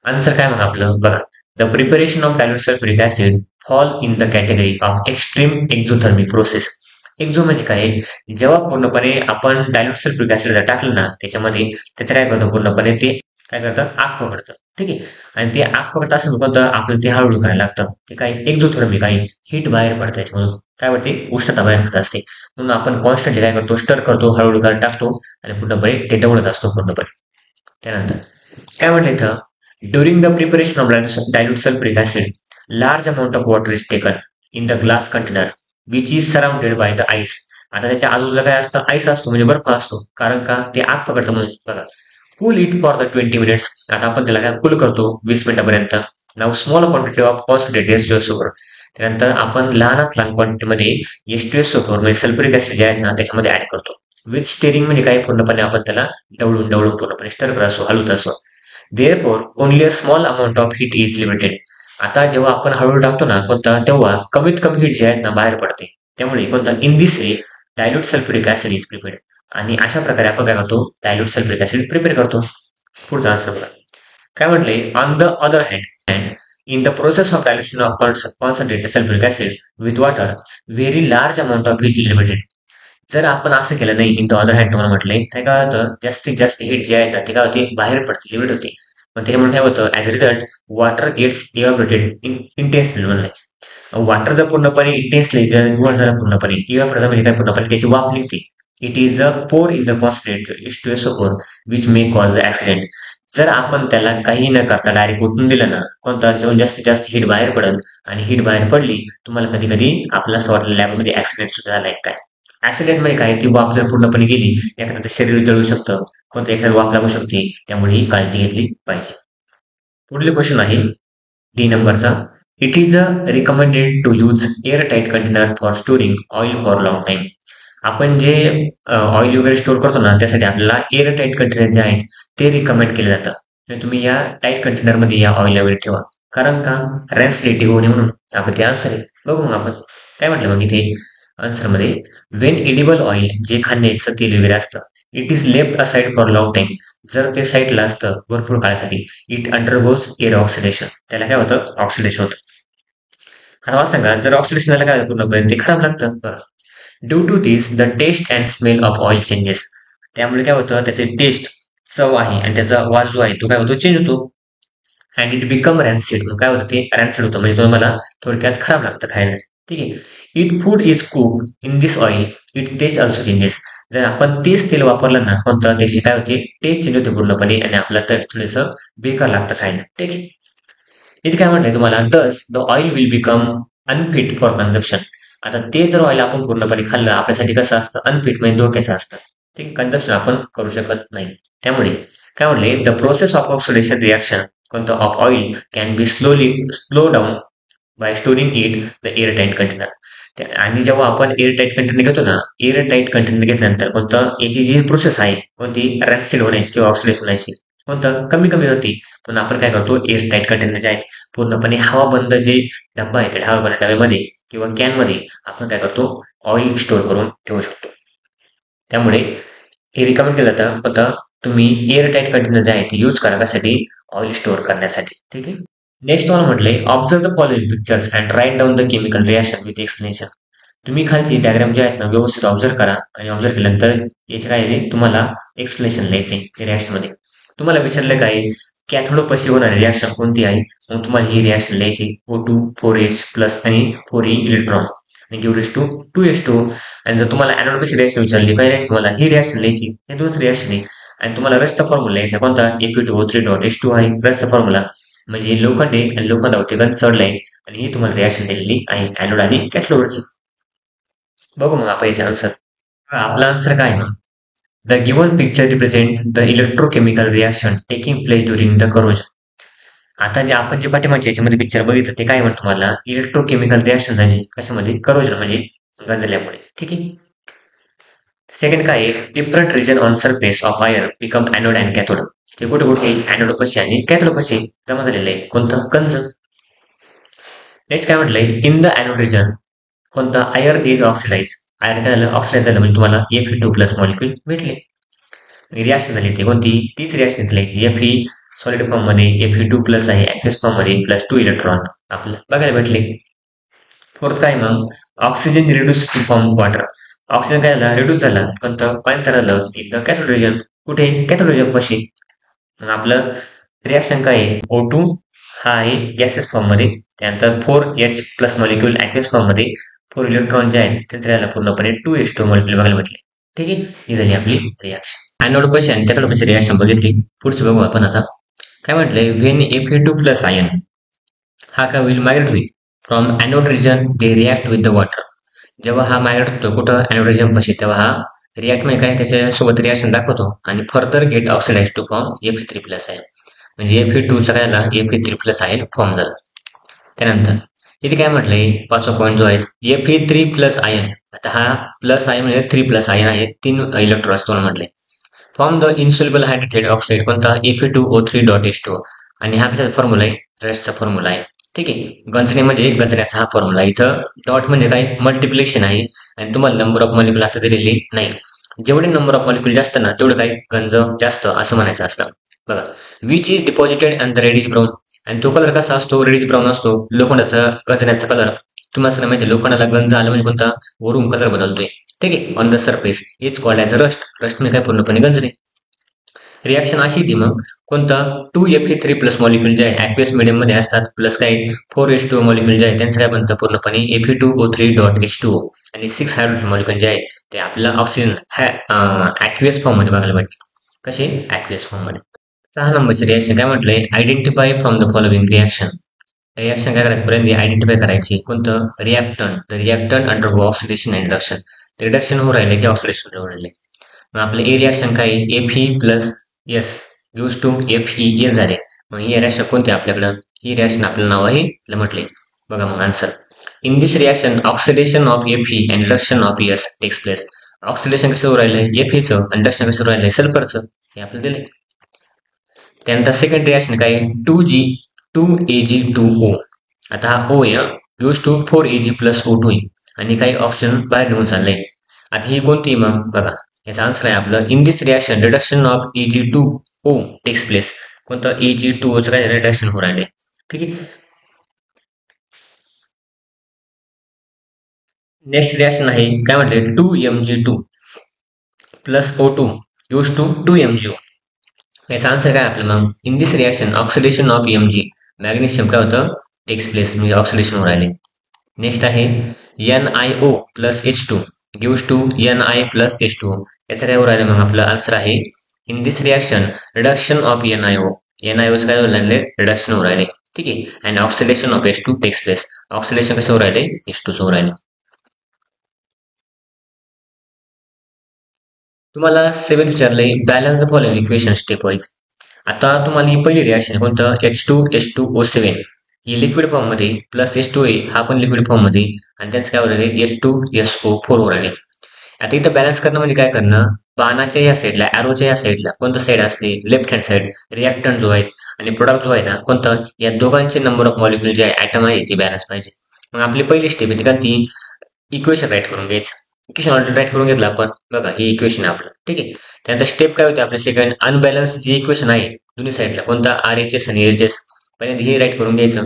आन्सर काय मग आपलं बघा, the preparation of dilute sulphuric acid fall in the category of extreme exothermic process. Exo म्हणजे काय, जेव्हा पूर्णपणे आपण डायल्यूट सल्फ्युरिक ऍसिड जर टाकलं ना त्याच्यामध्ये, त्याचं काय करतं पूर्णपणे ते काय करतं, आग पकडतं. ठीक आहे, आणि ते आग पकडत असेल कोणतं आपल्याला ते हळूहळू करायला लागतं. ते काय एक्झोथर्मिक आहे, हीट बाहेर पडतं त्याच्यामधून, काय वाटते उष्णता बाहेर पडत असते. म्हणून आपण कॉन्स्टंटली काय करतो, स्टर करतो, हळूहळू करत टाकतो आणि पूर्णपणे ते डवळत असतो पूर्णपणे. त्यानंतर काय म्हटलं इथं, during the preparation of dilute sulfuric acid, large amount of water is taken in the glass container which is surrounded by the ice. आता त्याच्या आजूबाजूला काय असतं, आईस असतो म्हणजे बर्फ असतो, कारण का ते आग पकडतं म्हणून. बघा, cool it for the 20 minutes. आता आपण त्याला काय कूल करतो 20 मिनिटापर्यंत. Now small quantity of concentrated H2SO4. त्यानंतर आपण लहानात लहान क्वांटिटीमध्ये H2SO4 म्हणजे सल्फ्युरिक ऍसिड जे आहेत ना त्याच्यामध्ये ऍड करतो. विथ स्टेरिंग म्हणजे काय, पूर्णपणे आपण त्याला ढवळून ढवळून पूर्णपणे स्टर करत असतो, हलवत असतो. Therefore, only a small amount of heat is limited. आता जेव्हा आपण हळूहळू टाकतो ना कोणता, तेव्हा कमीत कमी हीट जे आहेत ना बाहेर पडते. त्यामुळे कोणता, in this way dilute sulphuric acid is prepared. आणि अशा प्रकारे आपण काय करतो, डायल्यूट सल्फ्युरिक ऍसिड प्रिपेअर करतो. पुढचा आन्सर बघा, काय म्हटले, on the other hand in the process of dilution of concentrated sulphuric acid with water very large amount of heat limited. जर आपण असं केलं नाही, इन द अदर हँड तुम्हाला म्हटलंय, तर काय होतं, जास्तीत जास्त हीट जे आहे ना ते काय होते, बाहेर पडते, लिमिट होते. पण त्याच्यामुळे काय होतं, as a result water gets evaporated intensely. म्हणलंय वॉटर जर पूर्णपणे इंटेन्सली निवड झाला, पूर्णपणे इव्हॅपोरेट म्हणजे काय, पूर्णपणे त्याची वाफ निघते. इट इज अ पोर in the concentrated H2SO4 which may cause accident. जर आपण त्याला काही न करता डायरेक्ट ओतून दिलं ना कोणता, जेव्हा जास्तीत जास्त हीट बाहेर पडेल, आणि हीट बाहेर पडली तुम्हाला कधी कधी आपल्याला असं वाटलं लॅबमध्ये ऍक्सिडेंट सुद्धा झालाय काय. ऍक्सिडेंट म्हणजे काय, ती वाफ जर पूर्णपणे गेली एखाद्याचं शरीर जळू शकतं, कोणतं एखादं वाफ लागू शकते, त्यामुळे ही काळजी घेतली पाहिजे. पुढले क्वेश्चन आहे डी नंबरचा, it is a recommended to use air tight container for storing oil for long time. आपण जे ऑइल वगैरे स्टोर करतो ना त्यासाठी आपल्याला एअर टाईट कंटेनर जे आहेत ते रिकमेंड केले जातं. म्हणजे तुम्ही या टाईट कंटेनर मध्ये या ऑइल वगैरे ठेवा, कारण का रॅन्सिडिटी होऊ नये म्हणून. आपण ते आन्सर आहे बघू मग आपण काय म्हटलं मग इथे आन्सर मध्ये, वेन एडिबल ऑइल जे खाण्याचं तेल वगैरे असतं, it is left aside for long time. जर ते साईडला असतं भरपूर काळासाठी, इट अंडरगोज एअर ऑक्सिडेशन. त्याला काय होतं, ऑक्सिडेशन होतं. आता मला सांगा, जर ऑक्सिडेशन झालं काय पूर्णपणे ते खराब लागतं. Due to this the taste and smell of oil changes. त्यामुळे काय होतं, त्याचे टेस्ट चव आहे आणि त्याचा वास जो आहे तो काय होतो, चेंज होतो. And it become rancid. मग काय होतं, ते रॅन्सिड होतं म्हणजे तुम्हाला थोडक्यात खराब लागतं खायला. ठीक आहे, it food is cook in this oil it taste also changes. जर आपण तेच तेल वापरलं ना कोणतं, त्याची काय होते, टेस्ट चेंज होते पूर्णपणे आणि आपल्याला तर थोडंसं बेकार लागतं खायला. ठीक आहे, इथे काय म्हटलंय तुम्हाला, दस the oil will become unfit for consumption. आता ते जर ऑइल आपण पूर्णपणे खाल्लं आपल्यासाठी कसं असतं, अनफिट म्हणजे धोक्याचं असतं. ठीक आहे, कन्झम्पशन आपण करू शकत नाही. त्यामुळे काय म्हणले, the process of oxidation reaction कोणतं of oil can be slow down by storing it the air tight container. आणि जेव्हा आपण एअर टाईट कंटेनर घेतो ना, एअर टाईट कंटेनर घेतल्यानंतर कोणतं, याची जी प्रोसेस आहे कोणती, रॅन्सिड होण्याची किंवा ऑक्सिडेशन होण्याची कोणतं कमी कमी होती. पण आपण काय करतो, एअर टाईट कंटेनर जे आहेत पूर्णपणे हवाबंद जे डब्बा आहे त्या हवाबंद डब्यामध्ये किंवा कॅन मध्ये आपण काय करतो, ऑइल स्टोअर करून ठेवू शकतो. त्यामुळे हे रिकमेंड केलं जातं होतं, तुम्ही एअर टाईट कंटेनर जे आहे ते यूज करा कशासाठी, ऑइल स्टोअर करण्यासाठी. ठीक आहे, नेक्स्ट मला म्हटले, observe the following pictures and write down the chemical reaction with explanation. तुम्ही खालची डायग्राम जे आहेत ना व्यवस्थित ऑब्झर्व करा आणि ऑब्झर्व केल्यानंतर याचे काय आहे तुम्हाला एक्सप्लेनेशन लिहायचे रिएक्शन मध्ये. तुम्हाला विचारलं काय, कॅथोडोपाशी होणारी रिएक्शन कोणती आहे, मग तुम्हाला ही रिएक्शन लिहायची O2 4H प्लस आणि 4E इलेक्ट्रॉन आणि गिव्ह टू 2H2. आणि जर तुम्हाला एनोडपाशी रिएक्शन विचारली काय रिएक्शन, तुम्हाला ही रिएक्शन लिहायची, हे दोनच रिएक्शन आहे. आणि तुम्हाला रसचा फॉर्म्युला लिहायचा कोणता, Fe2O3.H2 आहे रसचा फॉर्म्युला. म्हणजे लोखंड आहे आणि लोखंडावरती गंज चढलाय आणि ही तुम्हाला रिएक्शन दिलेली आहे एनोड आणि कॅथोडवरची. बघू मग आपण याचे आन्सर. आपला आन्सर काय मग, the given picture represent the electrochemical reaction taking place during the corrosion. आता जे आपण जे पाठीमागच्या याच्यामध्ये पिक्चर बघितलं ते काय म्हणतो तुम्हाला, इलेक्ट्रोकेमिकल रिएक्शन झाली कशामध्ये, करोजन म्हणजे गंजल्यामुळे. ठीक आहे. सेकंड काय आहे, different region on surface of iron become anode and cathode. ते कुठे कुठे एनोड पशी आणि कॅथोड पशी जमा झालेलं आहे, कोणतं, गंज. नेक्स्ट काय म्हटलंय, इन द एनोड रिजन कोणता, आयर्न इज ऑक्सिडाइज. आयर्न काय झालं, ऑक्सिडाइज झालं म्हणजे तुम्हाला Fe2+ मॉलिक्यूल भेटले. रिॲक्शन झाली ती कोणती, तीच रिॲक्शन लिहायची. Fe सॉलिड फॉर्म मध्ये Fe2+ आहे, ऍक्वियस फॉर्म मध्ये +2 इलेक्ट्रॉन आपल्याला बघायला भेटले. फोर्थ काय मग, oxygen reduce to form water. Oxygen काय झाला, रिड्यूस झाला, कोणतं, पाणी तयार झालं इन द कॅथोड रिजन. कुठे, कॅथोड रिजन पाशी. मग आपलं रिॲक्शन काय आहे, O2 हा आहे गॅसेस फॉर्म मध्ये, त्यानंतर 4H+ मॉलिक्यूल ऍक्वियस फॉर्म मध्ये, 4 इलेक्ट्रॉन जे आहेत त्यांचं राहायला पूर्णपणे 2H2 मॉलिक्यूल बघायला भेटले. ठीक आहे, ही झाली आपली रिॲक्शन. एनोड पाशी आणि कॅथोड पाशी रिॲक्शन बघितली. पुढचं बघू आपण आता. काय म्हटलंय, व्हेन Fe2+ आयन हा काय होईल, मायग्रेट होईल from anode region they react with the water. जेव्हा हा मायग्रेट होतो कुठं, एनोड रिजन पाशी, तेव्हा हा रिॲक्ट म्हणजे काय, त्याच्यासोबत रिॲक्शन दाखवतो आणि further get oxidise to form Fe3+ आहे. म्हणजे Fe2 चा काय झाला, Fe3+ आहे फॉर्म झाला. त्यानंतर इथे काय म्हटलंय, पाचवा पॉईंट जो आहे, Fe3+ आयन. आता हा प्लस आयन म्हणजे 3+ आयन आहे, 3 इलेक्ट्रॉन्स तुम्हाला म्हटले. Form the insoluble hydrated oxide कोणता, Fe2O3.H2. आणि हा कशाचा फॉर्म्युला आहे, रेस्टचा फॉर्म्युला आहे. ठीक आहे, गंजणे म्हणजे गंजण्याचा हा फॉर्म्युला. इथं डॉट म्हणजे काय, मल्टिप्लिकेशन आहे आणि तुम्हाला नंबर ऑफ मॉलिक्यूल आता दिलेली नाही. जेवढे नंबर ऑफ मॉलिक्यूल जास्त ना तेवढं काही गंज जास्त असं म्हणायचं असतं. बघा, which is deposited on the reddish brown. आणि तो कलर कसा असतो, रेडिश ब्राऊन असतो. लोखंडाचा गंजण्याचा कलर तुम्हाला सगळं माहिती, लोखंडाला गंज आलं म्हणजे कोणता, वरून कलर बदलतोय. ठीक आहे, on the surface is called as rust. Rust म्हणजे काय, पूर्णपणे गंजणे. रिॲक्शन अशी ती मग कोणता, 2Fe3+ मॉलिक्यूल जे आहे ऍक्वियस मीडियम मध्ये असतात, प्लस काय 4H2O मॉलिक्यूल जे आहे त्यांचं काय बनतं, पूर्णपणे Fe2O3.H2O. आणि 6 हायड्रोजन मॉलिक्यूल जे आहे ते आपल्याला ऑक्सिजन ऍक्वियस फॉर्म मध्ये बघायला भेटते. कसे, ऍक्वियस फॉर्म मध्ये. 6 नंबरचे रिॲक्शन काय म्हटलंय, identify from the following reaction. Reaction काय करायचं, पर्यंत आयडेंटिफाय करायची. कोणतं, reactant. The reactant undergo oxidation and reduction. Reduction होऊ राहिले की ऑक्सिडेशन होऊ राहिले. मग आपलं ए रिॲक्शन काय, Fe+S यूज टू FeS झाले. मग ही रिॲक्शन कोणती आपल्याकडं, ही रिॲक्शन आपलं नाव आहे म्हटले. बघा मग answer, in this reaction oxidation of Fe and reduction of S takes place. Oxidation कसं होऊ राहिलंय Feचं आणि रिडक्शन कसं होऊ राहिलंय सल्फरचं, हे आपल्याला दिले. त्यानंतर सेकंड रिॲक्शन काय, 2Ag2O. आता हा O आहे, यूज टू 4Ag+O2 आणि काही ऑक्सिजन बाहेर निघून चाललंय. आता ही कोणती मग बघा, याचा आन्सर आहे आपलं, in this reaction reduction of Ag2O takes place. कोणतं, Ag2O चं काय रिडक्शन होऊ राहिले. ठीक आहे. नेक्स्ट रिॲक्शन आहे काय म्हटले, 2Mg2+O2 यूज टू 2MgO. याचा आन्सर काय आपलं मग, in this reaction oxidation of Mg magnesium काय होतं, टेक्स प्लेस, म्हणजे ऑक्सिडेशन होऊ राहिले. नेक्स्ट आहे NiO+H2 गिव्स टू Ni+H2O. याचं काय होऊ राहिलं मग, आपलं आन्सर आहे, in this reaction reduction of NiO. NiOचं काय होऊ राहिले, रिडक्शन होऊ राहिले. ठीक आहे, and oxidation of H2 takes place. Oxidation कसं होऊ राहिले, H2 होऊ राहिले. तुम्हाला 7 विचारलंय, balance the following equation step wise. आता तुम्हाला ही पहिली रिॲक्शन कोणतं, H2H2O7 ही लिक्विड फॉर्म मध्ये, प्लस H2A हा पण लिक्विड फॉर्म मध्ये, आणि त्यांचं काय होऊ राहिले, H2SO4 होऊ राहिले. आता इथं बॅलन्स करणं म्हणजे काय करणं, बाणाच्या या साईडला, ॲरोच्या या साईडला कोणतं साईड असते, लेफ्ट हँड साईड, रिॲक्टंट जो आहे आणि प्रोडक्ट जो आहे ना कोणतं, या दोघांचे नंबर ऑफ मॉलिक्यूल जे ऍटम आहे ते बॅलन्स पाहिजे. मग आपली पहिली स्टेप येते का, ती इक्वेशन राईट करून घ्यायचं. इक्वेशन ऑलरेडी राईट करून घेतलं आपण, बघा हे इक्वेशन आपलं. ठीक आहे, त्यानंतर स्टेप काय होते आपल्या, सेकंड अनबॅलन्स जे इक्वेशन आहे दोन्ही साईडला, कोणता, RHS आणि LHS, पहिल्यांदा हे राईट करून घ्यायचं.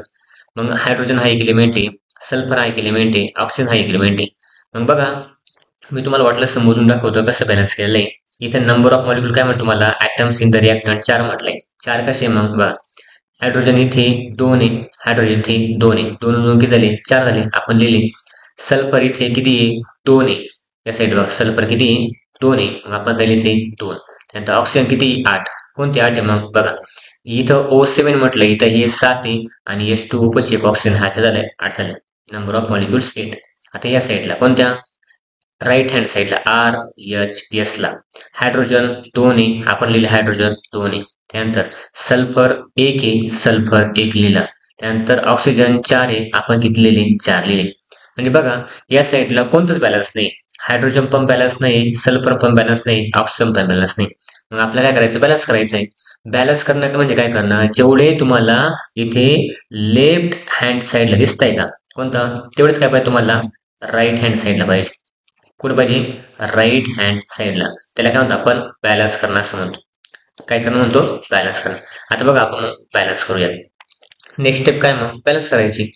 मग हायड्रोजन हा एक एलिमेंट आहे, सल्फर हा एक एलिमेंट आहे, ऑक्सिजन हा एक एलिमेंट आहे. मग बघा, मी तुम्हाला वाटलं समजून दाखवतो कसं बॅलन्स केलेलं आहे. इथे नंबर ऑफ मॉलिक्यूल काय म्हणतो मला, ऍटम्स इन द रिॲक्टंट 4 म्हटलंय. 4 कसे मग बघा, हायड्रोजन इथे 2 आहे, हायड्रोजन इथे 2 आहे, 2 किती झाले, 4 झाले, आपण लिहिले. सल्फर इथे किती आहे, 2 आहे, या साईड बघा सल्फर किती आहे, 2 आहे, मग आपण काय लिहिले 2. त्यानंतर ऑक्सिजन किती, 8. कोणते 8 आहे मग बघा, इथं O7 म्हटलं, इथं हे 7 आहे आणि H2O पशी एक ऑक्सिजन हा झालाय 8 झाले. Number of molecules 8. आता या साईडला कोणत्या, राईट हँड साईडला RHS ला हायड्रोजन 2 आहे, आपण लिहिले हायड्रोजन 2 आहे. त्यानंतर सल्फर 1 आहे, सल्फर 1 लिहिला. त्यानंतर ऑक्सिजन 4 आहे, आपण किती लिहिले? 4 लिहिले. म्हणजे बघा या साईडला कोणतंच बॅलन्स नाही. हायड्रोजन पण बॅलन्स नाही, सल्फर पण बॅलन्स नाही, ऑक्सिजन पण बॅलन्स नाही. मग आपल्याला काय करायचं? बॅलन्स करायचं आहे. बॅलन्स करणं म्हणजे काय करणं? जेवढे तुम्हाला इथे लेफ्ट हँड साईडला दिसतंय का कोणतं, तेवढेच काय पाहिजे तुम्हाला राईट हँड साईडला पाहिजे. कुठे पाहिजे? राईट हँड साईडला. त्याला काय म्हणतो आपण? बॅलन्स करणं असं म्हणतो. काय करणं म्हणतो? बॅलन्स करणं. आता बघा आपण बॅलन्स करूयात. नेक्स्ट स्टेप काय मग? बॅलन्स करायची.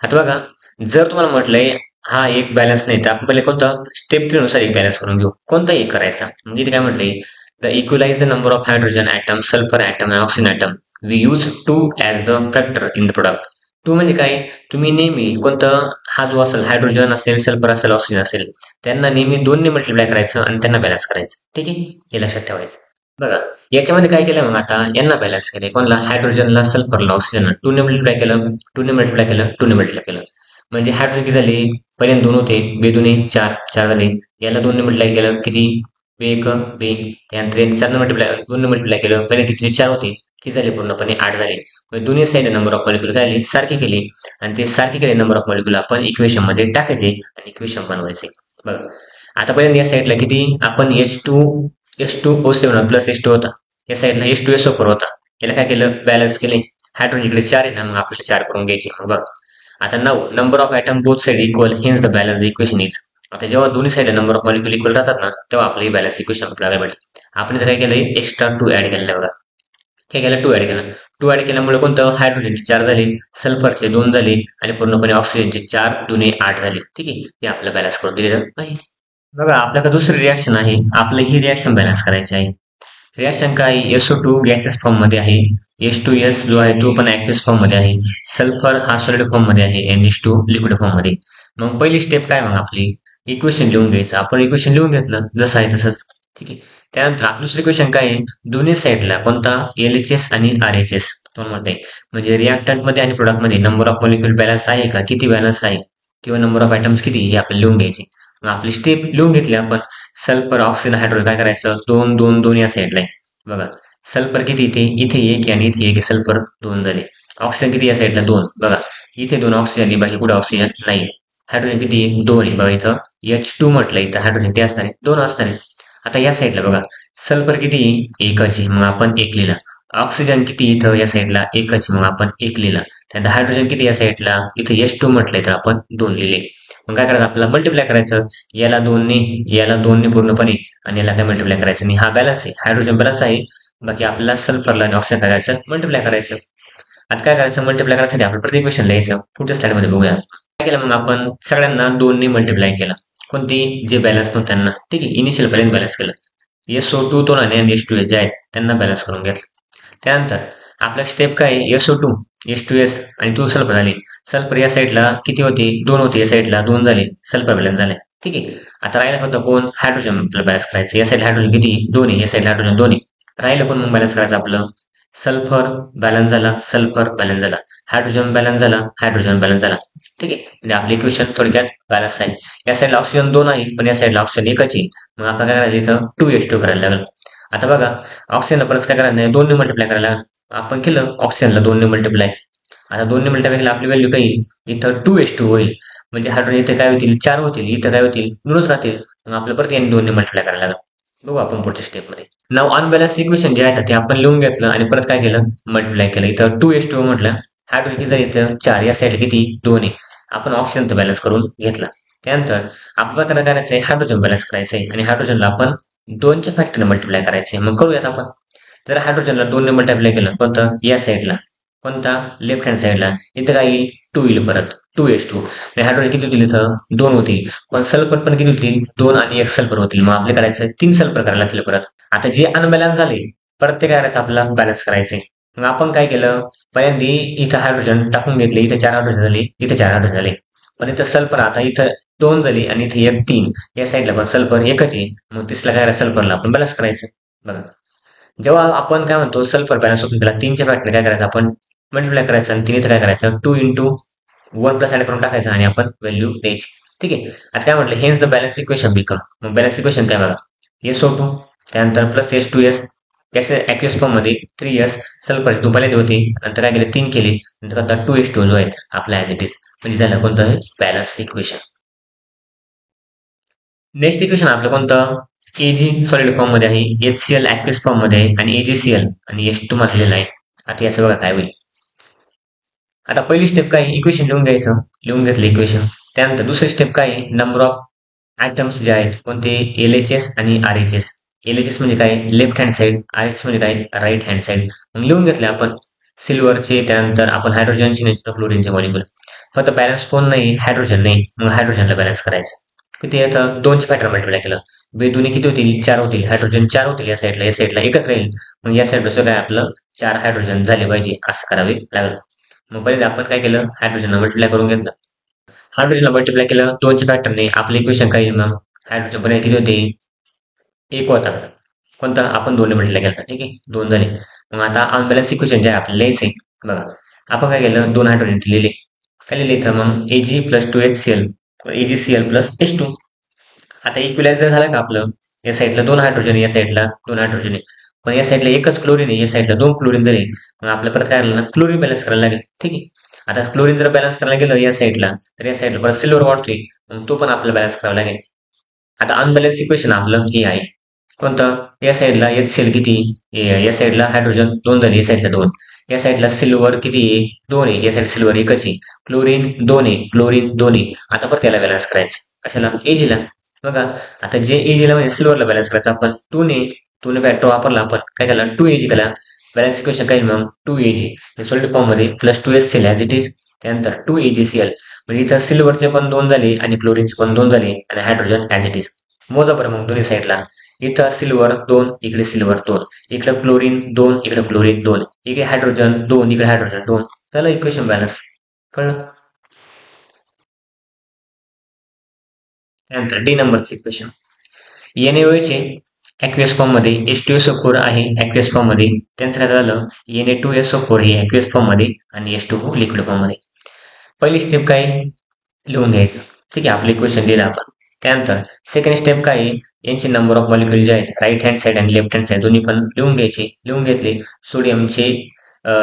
आता बघा जर तुम्हाला म्हटलंय हा एक बॅलन्स नाही तर आपण पहिले कोणता स्टेप 3 नुसार एक बॅलन्स करून घेऊ. कोणता एक करायचा? म्हणजे इथे काय म्हटलंय? The equalize the number of hydrogen atom, sulphur atom आणि oxygen atom. We use 2 as the factor in the product. 2 म्हणजे काय? तुम्ही नेहमी कोणतं हा जो असेल हायड्रोजन असेल, सल्फर असेल, ऑक्सिजन असेल, त्यांना नेहमी 2 ने मल्टिप्लाय करायचं आणि त्यांना बॅलन्स करायचं. ठीक आहे, हे लक्षात ठेवायचं. बघा याच्यामध्ये काय केलं मग आता यांना बॅलन्स केले. कोणला? हायड्रोजनला, सल्फरला, ऑक्सिजनला 2 ने मल्टिप्लाय केलं, 2 ने मल्टिप्लाय केलं, 2 ने मल्टिप्लाय केलं. म्हणजे हायड्रोजन किती झाले? पहिल्यांदा 2 होते, बेदुने 4, 4 झाले. याला 2 ने मल्टिप्लाय केलं, किती? एक बे. त्यानंतर 4 ने मल्टिप्लाय 2 ने मल्टिप्लाय केलं, पहिले किती? 4 होते, किती झाले? पूर्णपणे 8 झाले. म्हणजे दोन्ही साईड नंबर ऑफ मॉलिक्युल काय झाले? सारखे केले आणि ते सारखे केले नंबर ऑफ मॉलिक्युल आपण इक्वेशन मध्ये टाकायचे आणि इक्वेशन बनवायचे. बघा आता पहिल्यांदा या साईडला किती? आपण H2O7 प्लस H2 होता, या साईडला H2SO4 होता. याला काय केलं? बॅलन्स केले. हायड्रोजन इकडे 4 आहे ना, मग आपल्याला 4 करून घ्यायचे. मग बघा आता 9 number of atom both side equal, hence the balance equation is. आता जेव्हा दोन्ही side number of molecule equal राहतात ना, तेव्हा आपली बॅलन्स इक्वेशन आपल्याला भेटते. आपण इथं काय केलंय? एक्स्ट्रा 2 ऍड केलेलं बघा. काय केलं? 2 ऍड केलं. 2 ऍड केल्यामुळे कोणतं? हायड्रोजनचे 4 झाले, सल्फरचे 2 झाले आणि पूर्णपणे ऑक्सिजनचे 4 दुने 8 झाले. ठीक आहे, ते आपलं बॅलन्स करून दिलेलं आहे. बघा आपल्याकडे दुसरी रिॲक्शन आहे. आपलं ही रिॲक्शन बॅलन्स करायची आहे. रिॲक्शन काय? SO2 गॅसेस फॉर्म मध्ये आहे, H2S जो आहे तो पण ऍक्वियस फॉर्म मध्ये आहे, सल्फर हा सॉलिड फॉर्म मध्ये आहे, NH2 लिक्विड फॉर्म मध्ये. मग पहिली स्टेप काय? मग आपली इक्वेशन लिहून घ्यायचं. आपण इक्वेशन लिहून घेतलं जसं आहे तसंच. ठीक आहे, त्यानंतर दुसरी क्वेश्चन काय आहे? दोन्ही साईडला कोणता? LHS आणि RHS दोन म्हणते. म्हणजे रिॲक्टंट मध्ये आणि प्रोडक्ट मध्ये नंबर ऑफ मॉलिक्युल बॅलन्स आहे का, किती बॅलन्स आहे, किंवा नंबर ऑफ आयटम्स किती, हे आपल्याला लिहून घ्यायचे. मग आपली स्टेप लिहून घेतली आपण. सल्फर, ऑक्सिजन, हायड्रोजन काय करायचं? 2 2 2 या साईडला आहे. बघा सल्फर किती? इथे इथे 1 आणि इथे 1, सल्फर 2 झाले. ऑक्सिजन किती? या साईडला 2. बघा इथे 2 ऑक्सिजन, बाकी कुठे ऑक्सिजन नाही. हायड्रोजन किती? 2 आहे. बघा इथं H2 म्हटलं, इथं हायड्रोजन ते असणार आहे 2 असणार आहे. आता या साईडला बघा सल्फर किती? 1च आहे, मग आपण 1 लिहिला. ऑक्सिजन किती? इथं या साईडला 1च, मग आपण 1 लिहिला. त्यानंतर हायड्रोजन किती? या साईडला इथं H2 म्हटलंय तर आपण 2 लिहिले. मग काय करायचं? आपल्याला मल्टिप्लाय करायचं. याला 2 ने, याला 2 ने पूर्णपणे आणि याला काय मल्टिप्लाय करायचं. आणि हा बॅलन्स आहे, हायड्रोजन बॅलन्स आहे. बाकी आपल्याला सल्फरला आणि ऑक्सिजन काय करायचं? मल्टिप्लाय करायचं. आता काय करायचं? मल्टिप्लाय करायसाठी आपण प्रत्येक क्वेश्चन लिहायचं. पुढच्या स्लाइड मध्ये बघूया. काय केलं? मग आपण सगळ्यांना 2 ने मल्टिप्लाय केलं. कोणती? जे बॅलन्स नव्हतं त्यांना. ठीक आहे, इनिशियल पर्यंत बॅलन्स केलं. SO2 तो आणि H2S जे आहेत त्यांना बॅलन्स करून घेतलं. त्यानंतर आपला स्टेप काय आहे? SO2, H2S आणि 2 सल्फर झाले. सल्फर या साईडला किती होते? 2 होते, या साईडला 2 झाले, सल्फर बॅलन्स झाले. ठीक आहे, आता राहिला होतं कोण? हायड्रोजन बॅलन्स करायचं. या साईड हायड्रोजन किती? 2 आहे, या साईड हायड्रोजन 2 आहे. राहिलं कोण मग बॅलन्स करायचं आपलं? सल्फर बॅलन्स झाला, सल्फर बॅलन्स झाला, हायड्रोजन बॅलन्स झाला, हायड्रोजन बॅलन्स झाला. ठीक आहे, म्हणजे आपली इक्वेशन थोडक्यात बॅलन्स आहे. या साईडला ऑक्सिजन 2 आहे, पण या साईडला ऑक्सिजन 1च आहे. मग आपण काय करायचं? इथं 2H2 करायला लागलं. आता बघा ऑक्सिजनला परत काय करायला नाही, 2 ने मल्टिप्लाय करायला लागलं. आपण केलं ऑक्सिजनला 2 ने मल्टिप्लाय. आता 2 ने मल्टिप्लाय केलं, आपली व्हॅल्यू काही इथं 2H2 होईल. म्हणजे हायड्रोजन इथे काय होतील? 4 होतील, इथं काय होतील? 2च राहतील. मग आपलं परत याने 2 ने मल्टिप्लाय करायला लागलं. बघू आपण पुढच्या स्टेप मध्ये. नाव अनबॅलन्स इक्वेशन जे आहेत ते आपण लिहून घेतलं आणि परत काय केलं? मल्टिप्लाय केलं. इथं 2H2 म्हटलं, हायड्रोजन किती? इथं 4, या साईडला किती? 2 आहे. आपण ऑक्सिजन बॅलन्स करून घेतला. त्यानंतर आपल्याला काय करायचं आहे? हायड्रोजन बॅलन्स करायचं आहे आणि हायड्रोजनला आपण 2च्या फॅक्टरने मल्टिप्लाय करायचे. मग करूयात आपण. जर हायड्रोजनला 2 ने मल्टिप्लाय केलं, कोणतं? या साईडला, कोणता? लेफ्ट हँड साईडला. इथं काय येईल? 2 येईल, परत 2H2. हायड्रोजन किती होतील? इथं 2 होतील, पण सल्फर पण किती होतील? 2 आणि 1 सल्फर होतील. मग आपले करायचं 3 सल्फर करायला लागतील परत. आता जे अनबॅलन्स झाले परत ते काय करायचं? आपल्याला बॅलन्स करायचे. मग आपण काय केलं? पहिल्यांदा इथं हायड्रोजन टाकून घेतले, इथं 4 हायड्रोजन झाले, इथं 4 हायड्रोजन झाले. पण इथं सल्फर आता इथं 2 झाली आणि इथे 1 3, या साईडला पण सल्फर 1च आहे. मग तिसला काय करायचं? सल्फरला आपण बॅलन्स करायचं. बघा जेव्हा आपण काय म्हणतो सल्फर बॅलन्स होतो, त्याला 3च्या फॅक्टरने काय करायचं? आपण मल्टिप्लाय करायचं आणि 3 इथं काय करायचं? 2 into 1 प्लस ऍड करून टाकायचं आणि आपण व्हॅल्यू द्यायची. ठीक आहे, आता काय म्हटलं? Hence the balance equation become. मग बॅलन्स इक्वेशन काय? बघा SO2 त्यानंतर प्लस H2S त्याचे ऍक्वियस फॉर्म मध्ये 3s सल्फरचे 2 पहिल्यांदा होते, नंतर काय केले 3 केले, नंतर आता 2s2 जो आहे आपला ऍज इट इज म्हणजे झालं कोणतं बॅलन्स इक्वेशन. नेक्स्ट इक्वेशन आपलं कोणतं Ag सॉलिड फॉर्म मध्ये आहे, HCl ऍक्वियस फॉर्म मध्ये आहे आणि AgCl आणि H2 मानलेला आहे. आता याचं बघा काय होईल. आता पहिली स्टेप काय इक्वेशन लिहून घ्यायचं, लिहून घेतलं इक्वेशन. त्यानंतर दुसरी स्टेप काय नंबर ऑफ ऍटम्स जे आहेत कोणते LHS आणि RHS. LHS म्हणजे काय लेफ्ट हँड साइड, RHS म्हणजे काय राईट हँड साइड. मग लिहून घेतले आपण सिल्वरचे, त्यानंतर आपण हायड्रोजनचे, क्लोरीनचे मॉलिक्युल. फक्त बॅलन्स कोण नाही हायड्रोजन नाही, मग हायड्रोजनला बॅलन्स करायचं. किती येतं 2चे फॅक्टर मल्टिप्लाय केलं, बेदुनी किती होतील 4 होतील, हायड्रोजन 4 होतील, या साईडला एकच राहील, मग या साईडला काय आपलं 4 हायड्रोजन झाले पाहिजे असं करावे लागलं. मग पहिले आपण काय केलं हायड्रोजनला मल्टिप्लाय करून घेतलं. हायड्रोजनला मल्टिप्लाय केलं 2च्या फॅक्टरने, आपलं इक्वेशन काय मग हायड्रोजन पर्यंत किती होते 1 होता, कोणता आपण 2 ने मल्टिप्लाय केला, ठीक आहे 2 झाले. मग आता अनबॅलन्स इक्वेशन जे आहे आपल्याला लिहायचंय बघा. आपण काय केलं 2 हायड्रोजन लिहिले, काय लिहिले इथं मग Ag + 2HCl AgCl + H2. आता इक्विलायझर झालं का आपलं, या साईडला 2 हायड्रोजन या साईडला 2 हायड्रोजन आहे, पण या साईडला एकच क्लोरीन आहे, या साईडला 2 क्लोरीन झाले. मग आपल्याला परत काय लागलं क्लोरीन बॅलन्स करायला लागेल, ठीक आहे. आता क्लोरीन जर बॅलन्स करायला गेलं या साईडला, तर या साईडला परत सिल्वर वाढतोय, मग तो पण आपल्याला बॅलन्स करावा लागेल. आता अनबॅलन्स इक्वेशन आपलं हे आहे कोणतं, या साईडला HCl किती, या साईडला हायड्रोजन 2 झाले, या साईडला 2, या साईडला सिल्वर किती आहे 2 आहे, या साईड सिल्वर एकच आहे, क्लोरीन 2 आहे, क्लोरीन 2 आहे. आता परत त्याला बॅलन्स करायचं कशाला Ag ला बघा. आता जे Ag ला म्हणजे सिल्वरला बॅलन्स करायचं आपण 2 ने फॅक्टर वापरला, आपण काय केला 2Ag केला. बॅलन्स इक्वेशन काय मग 2Ag सॉलिड फॉर्म मध्ये plus 2HCl as it is, त्यानंतर 2AgCl म्हणजे इथं सिल्वरचे पण 2 झाले आणि क्लोरीनचे पण 2 झाले आणि हायड्रोजन ऍज इट इज. मोजा बरं मग दोन्ही साईडला, इथं सिल्वर 2 इकडे सिल्वर 2, इकडे क्लोरीन 2 इकडे क्लोरीन 2, इकडे हायड्रोजन 2 इकडे हायड्रोजन 2, त्याला इक्वेशन बॅलन्स कळलं. त्यानंतर डी नंबरचे इक्वेशन NaOH चे ऍक्वियस फॉर्म मध्ये H2SO4 आहे ऍक्वियस फॉर्म मध्ये, त्यांचं काय झालं Na2SO4 हे ऍक्वियस फॉर्म मध्ये आणि H2O लिक्विड फॉर्म मध्ये. पहिली स्टेप काय लिहून घ्यायचं, ठीक आहे आपलं इक्वेशन लिहिलं आपण. त्यानंतर सेकंड स्टेप काय यांचे नंबर ऑफ मॉलिक्युल जे आहेत राईट हँड साइड आणि लेफ्ट हँड साइड दोन्ही पण लिहून घ्यायचे. लिहून घेतले सोडियमचे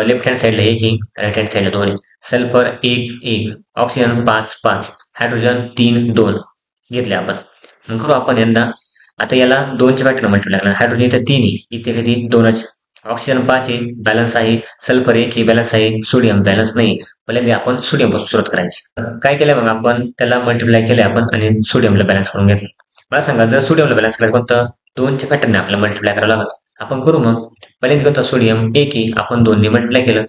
लेफ्ट हँड साइडला 1 आहे, राईट हँड साइडला 2 आहे, सल्फर 1 ऑक्सिजन 5 हायड्रोजन 3 घेतले आपण. मग करू आपण यंदा. आता याला 2चे फॅक्टर मल्टिप्लाय लागणार, हायड्रोजन इथे 3 आहे, इथे किती 2च, ऑक्सिजन 5 आहे बॅलन्स आहे, सल्फर 1 आहे बॅलन्स आहे, सोडियम बॅलन्स नाही. पहिल्यांदा आपण सोडियम पासून सुरुवात करायची. काय केलं मग आपण त्याला मल्टिप्लाय केले आपण आणि सोडियमला बॅलन्स करून घेतलं. मला सांगा जर सोडियमला बॅलन्स करायचं कोणतं 2च्या फॅक्टरने आपल्याला मल्टिप्लाय करावं लागत. आपण करू मग पहिल्यांदा कोणतं सोडियम 1 आहे, आपण 2 ने मल्टिप्लाय केलं.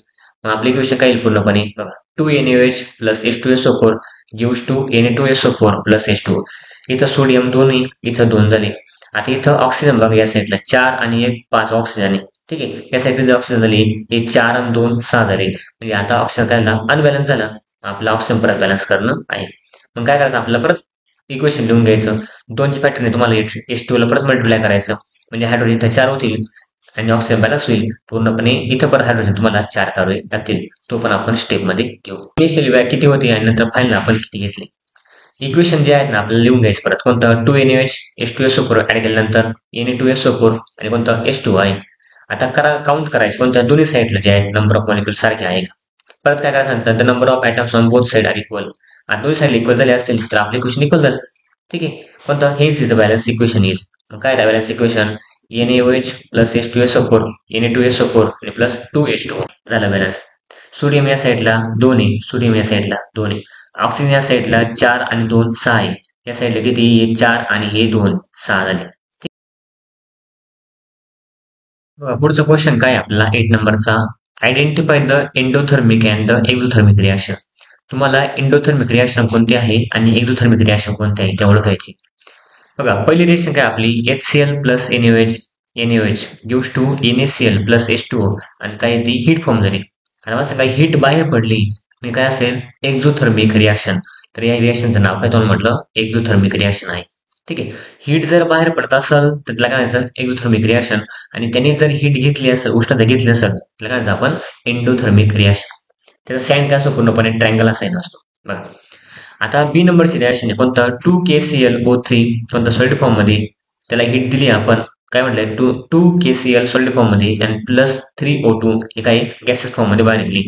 मग आपलं इक्वेशन काय येईल पूर्णपणे बघा 2NaOH + H2SO4 gives to Na2SO4 + H2O. इथं सोडियम 2 आहे, इथं 2 झाले. आता इथं ऑक्सिजन बघा या साईडला 4 आणि 1 5 ऑक्सिजन आहे, ठीक आहे. या साईडला जर ऑक्सिजन झाली हे 4 आणि 2 6 झाले, म्हणजे आता ऑक्सिजन काय झाला अनबॅलन्स झाला. आपला ऑक्सिजन परत बॅलन्स करणं आहे. मग काय करायचं आपल्याला परत इक्वेशन लिहून घ्यायचं, 2च्या फॅक्टरने तुम्हाला H2O ला परत मल्टिप्लाय करायचं, म्हणजे हायड्रोजन इथं 4 होतील आणि ऑक्सिजन बॅलन्स होईल पूर्णपणे. इथं परत हायड्रोजन तुम्हाला 4 करावे लागतील, तो पण आपण स्टेप मध्ये घेऊ. इनिशियल व्हॅल्यू किती होती आणि नंतर फायनल आपण किती घेतले. इक्वेशन जे आहेत ना आपल्याला लिहून घ्यायचं परत कोणतं 2NaOH H2SO4 ऍड केल्यानंतर Na2SO4 आणि कोणतं H2O आहे. आता काउंट करायचं कोणत्या दोन्ही साईडला जे आहेत नंबर ऑफ मॉलिक्युल सारखे आहे. परत काय करायचं नंतर number of atoms on both side are equal. आता दोन्ही साईड इक्वल झाले असतील तर आपलं इक्वेशन इक्वल झालं, ठीक आहे. कोणतं हेच is the balance equation is. मग काय balance equation NaOH + H2SO4 Na2SO4 आणि प्लस 2H2O झालं बॅलन्स. सोडियम या साईडला 2 आहे, सोडियम या साईडला 2 आहे, ऑक्सिजन या साईडला 4 आणि 2 6 आहे, या साईडला किती हे 4 आणि हे 2 6 झाले. पुढचा क्वेश्चन काय आपल्याला 8 नंबरचा identify the endothermic and the exothermic reaction. तुम्हाला एंडोथर्मिक रिएक्शन कोणती आहे आणि एक्झोथर्मिक रिएक्शन कोणती आहे ते ओळखायची. बघा पहिली रिएक्शन काय आपली HCl + NaOH gives to NaCl + H2O आणि काय ती हीट फॉर्म झाली. आता मला सांगा हीट बाहेर पडली म्हणजे काय असेल एक्झोथर्मिक रिएक्शन. तर या रिएक्शनचं नाव काय तुम्हाला म्हटलं एक्झोथर्मिक रिएक्शन आहे, ठीक आहे. हीट जर बाहेर पडत असेल तर त्याला काय म्हणायचं एक्झोथर्मिक रिएक्शन, आणि त्याने जर हीट घेतली असेल उष्णता घेतली असेल त्याला काय म्हणायचं आपण एंडोथर्मिक रिएक्शन. त्याचा साइन काय असतो पूर्णपणे ट्रायंगल साइन असतो बघा. आता बी नंबरची रिएक्शन आहे कोणतं 2KClO3 कोणतं सॉलिड फॉर्म मध्ये त्याला हीट दिली आपण काय म्हटलंय, 2 KCl सॉलिड फॉर्म मध्ये आणि प्लस 3 O2 हे काही गॅसेस फॉर्म मध्ये बाहेर निघली.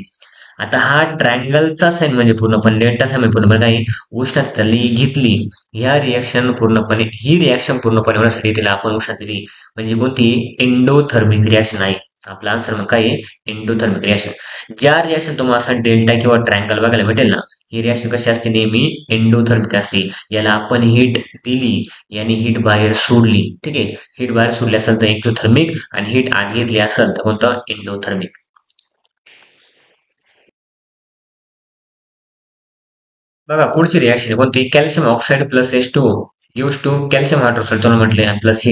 आता हा ट्रायंगलचा साईन म्हणजे पूर्णपणे डेल्टा साईन म्हणजे पूर्णपणे काही उष्णता घेतली. ही रिॲक्शन पूर्णपणे होण्यासाठी तिला आपण उष्णता दिली, म्हणजे कोणती एंडोथर्मिक रिॲक्शन आहे. आपला आन्सर मग काय आहे, एंडोथर्मिक रिॲक्शन. ज्या रिॲक्शन तुम्हाला असा डेल्टा किंवा ट्रायंगल बघायला भेटेल ना, ही रिॲक्शन कशी असते, नेहमी एंडोथर्मिक असते. याला आपण हीट दिली, याने हीट बाहेर सोडली. ठीक आहे, हीट बाहेर सोडली असेल तर एक्झोथर्मिक आणि हीट आत घेतली असेल तर कोणतं, एंडोथर्मिक. बघा पुढची रिॲक्शन कोणती, calcium oxide plus H2O gives to calcium hydroxide तुम्हाला म्हटले आणि प्लस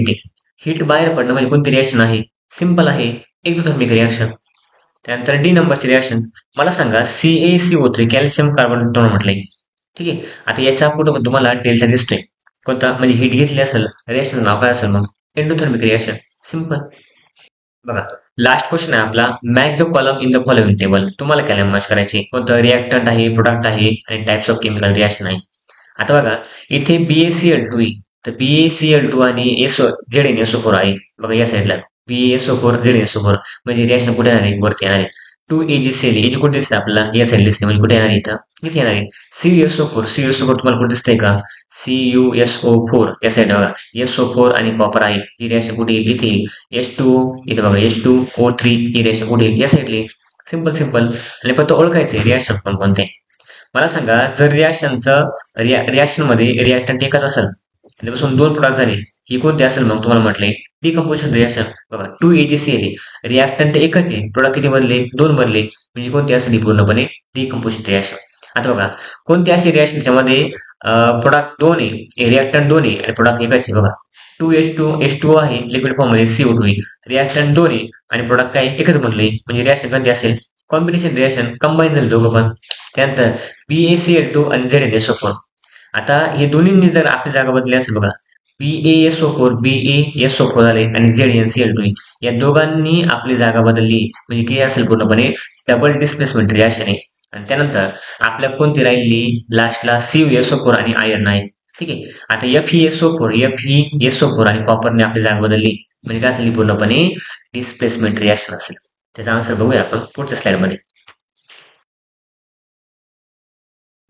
हीट बाहेर पडणं म्हणजे कोणती रिॲक्शन आहे, सिंपल आहे, एक्झोथर्मिक रिॲक्शन. त्यानंतर डी नंबरची रिॲक्शन, मला सांगा CaCO3 कॅल्शियम कार्बन तुम्हाला म्हटलंय. ठीक आहे, आता याच्या पुढे तुम्हाला डेल्टा दिसतोय कोणता, म्हणजे हीट घेतली असेल, रिॲक्शन नाव काय असेल, मग एंडोथर्मिक रिॲक्शन, सिंपल. बघा लास्ट क्वेश्चन आहे आपला, match the column in the following table. तुम्हाला काय मॅच करायची, कोणतं रिॲक्टंट आहे, प्रोडक्ट आहे आणि टाइप्स ऑफ केमिकल रिॲक्शन आहे. आता बघा इथे BaCl2 आहे, तर BaCl2 आणि ZnSO4 आहे. बघा या साईडला BaSO4 ZnSO4 म्हणजे रिॲक्शन कुठे येणार आहे, वरती येणार आहे. 2AgCl एजी कुठे दिसते आपल्याला, या साईड दिसते, म्हणजे कुठे येणार आहे, इथे येणार आहे. CuSO4 तुम्हाला कुठे दिसतंय का, CuSO4 या साईड बघा, SO4 आणि कॉपर आहे. ही रिॲक्शन कुठे येईल, इथे येईल. H2 इथे बघा, H2O3 ही रिॲक्शन कुठे येईल, या साईडला. सिंपल आणि फक्त ओळखायचे रिॲक्शन पण कोणते. मला सांगा जर रिॲक्शन मध्ये रिॲक्टंट एकच असेल, त्यापासून 2 प्रोडक्ट झाले, ही कोणती असेल, मग तुम्हाला म्हटले डिकम्पोजिशन रिॲक्शन. बघा 2AgCl रिॲक्टंट एकच आहे, प्रोडक्ट किती बनले, 2 बनले, म्हणजे कोणती असेल, पूर्णपणे डिकम्पोजिशन रिॲक्शन. आता बघा कोणती अशी रिॲक्शन ज्यामध्ये प्रोडक्ट 2 आहे, रिॲक्टंट 2 आहे आणि प्रोडक्ट एकच आहे. बघा 2H2O आहे, लिक्विड फॉर्म मध्ये CO2 आहे, रिॲक्टंट 2 आहे आणि प्रोडक्ट काय एकच बनले, म्हणजे रिॲक्शन कोणती असेल, कॉम्बिनेशन रिॲक्शन, कंबाईन झाले दोघं पण. त्यानंतर BaCl2 आणि ZnSO4. आता हे दोन्हींनी जर आपली जागा बदलली असेल, बघा BaSO4 झाले आणि ZnCl2 या दोघांनी आपली जागा बदलली, म्हणजे काय असेल, पूर्णपणे डबल डिस्प्लेसमेंट रिॲक्शन आहे. आणि त्यानंतर आपल्या कोणती राहिली लास्टला, CuSO4 आणि आयर्न आहे. ठीक आहे, आता FeSO4 आणि कॉपरने आपली जागा बदलली, म्हणजे काय असेल, पूर्णपणे डिस्प्लेसमेंट रिॲक्शन असेल. त्याचा आन्सर बघूया आपण पुढच्या स्लाइड मध्ये.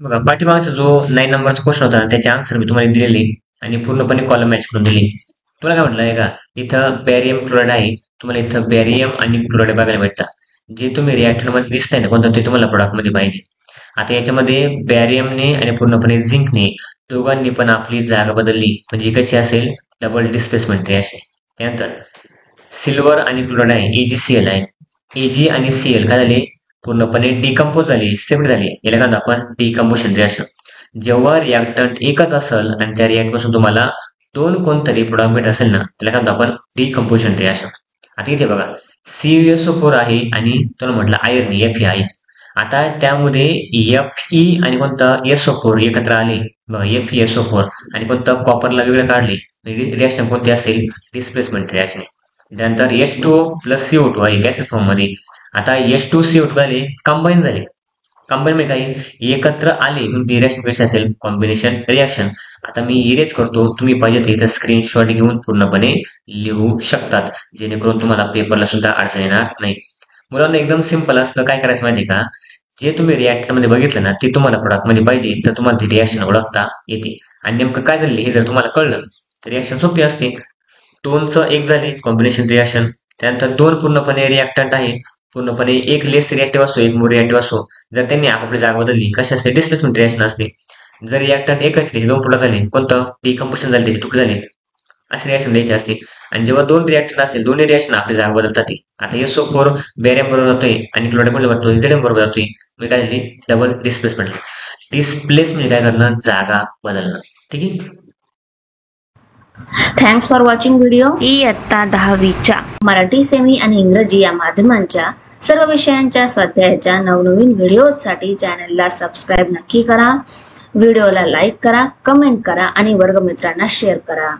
बघा पाठीमागचा जो 9 नंबरचा क्वेश्चन होता त्याचे आन्सर मी तुम्हाला दिलेले आणि पूर्णपणे कॉलम मॅच करून दिली. तुला काय म्हटलंय का, इथं बॅरियम क्लोराईड आहे, तुम्हाला इथं बॅरियम आणि क्लोराईड बघायला भेटतात. जे तुम्ही रिॲक्टर मध्ये दिसताय ना कोणतं, ते तुम्हाला प्रोडक्ट मध्ये पाहिजे. आता याच्यामध्ये बॅरियमने आणि पूर्णपणे झिंकने दोघांनी पण आपली जागा बदलली, म्हणजे कशी असेल, डबल डिस्प्लेसमेंट रिॲक्शन. त्यानंतर सिल्वर आणि क्लोराईड आहे, AgCl आहे, Ag आणि Cl काय झाले, पूर्णपणे डिकम्पोज झाली, सेपरेट झाली. याला काय आपण डिकम्पोजिशन रिॲक्शन. जेव्हा रिॲक्टंट एकच असेल आणि त्या रिॲक्ट पासून तुम्हाला 2 कोणतरी प्रोडक्ट भेटत असेल ना, त्याला काय आपण डिकम्पोजिशन रिॲक्शन. आता इथे बघा CuSO4 आहे आणि तुला म्हटलं आयर्न Fe आहे. आता त्यामध्ये Fe आणि कोणतं SO4 एकत्र आले, बघा FeSO4 आणि कोणतं कॉपरला वेगळं काढले, रिॲक्शन कोणती असेल, डिस्प्लेसमेंट रिॲक्शन. त्यानंतर H2O प्लस CO2 आहे गॅसेस फॉर्म मध्ये. आता H2CO2 झाले, कंबाईन झाले, कंबाईन म्हणजे काही एकत्र आले, रिॲक्शन कशी असेल, कॉम्बिनेशन रिॲक्शन. आता मी इरेज करतो, तुम्ही पाहिजे तर इथं स्क्रीनशॉट घेऊन पूर्णपणे लिहू शकतात, जेणेकरून तुम्हाला पेपरला सुद्धा अडचण येणार नाही. मुलांना एकदम सिंपल असतं, काय करायचं माहिती का, जे तुम्ही रिॲक्टर मध्ये बघितलं ना ते तुम्हाला प्रोडक्ट मध्ये पाहिजे, तर तुम्हाला ती रिॲक्शन ओळखता येते. आणि नेमकं काय झालं हे जर तुम्हाला कळलं तर रिॲक्शन सोपी असते. 2चं 1 झाले, कॉम्बिनेशन रिॲक्शन. त्यानंतर 2 पूर्णपणे रिॲक्टंट आहे, पूर्णपणे एक लेस रिॲक्टिव्ह असतो, एक मोर रिॲक्टिव्ह असतो. जर त्यांनी आपापली जागा बदलली, कशी असते, डिस्प्लेसमेंट रिॲक्शन असते. जर रिॲक्टंट एकच त्याचे 2 प्रोडक्ट झाले, कोणतं डिकम्पोजिशन झाले, त्याचे तुकडे झाले, असे रिॲक्शन द्यायचे असते. आणि जेव्हा 2 रिॲक्टर असतील, दोन्ही रिॲक्शन आपली जागा बदलतात. आता SO4 बॅरियम बरोबर जातोय आणि क्लोराईड बरोबर ZM बरोबर जातोय, म्हणजे काय झाली, डबल डिस्प्लेसमेंट. डिस्प्लेस म्हणजे काय करणं, जागा बदलणं. ठीक आहे. Thanks for watching video. इयत्ता 10वीच्या मराठी, सेमी आणि इंग्रजी या माध्यमांच्या सर्व विषयांच्या स्वाध्यायाच्या नवनवीन व्हिडिओसाठी चॅनलला सबस्क्राईब नक्की करा. व्हिडिओला लाईक करा, कमेंट करा आणि वर्गमित्रांना शेअर करा.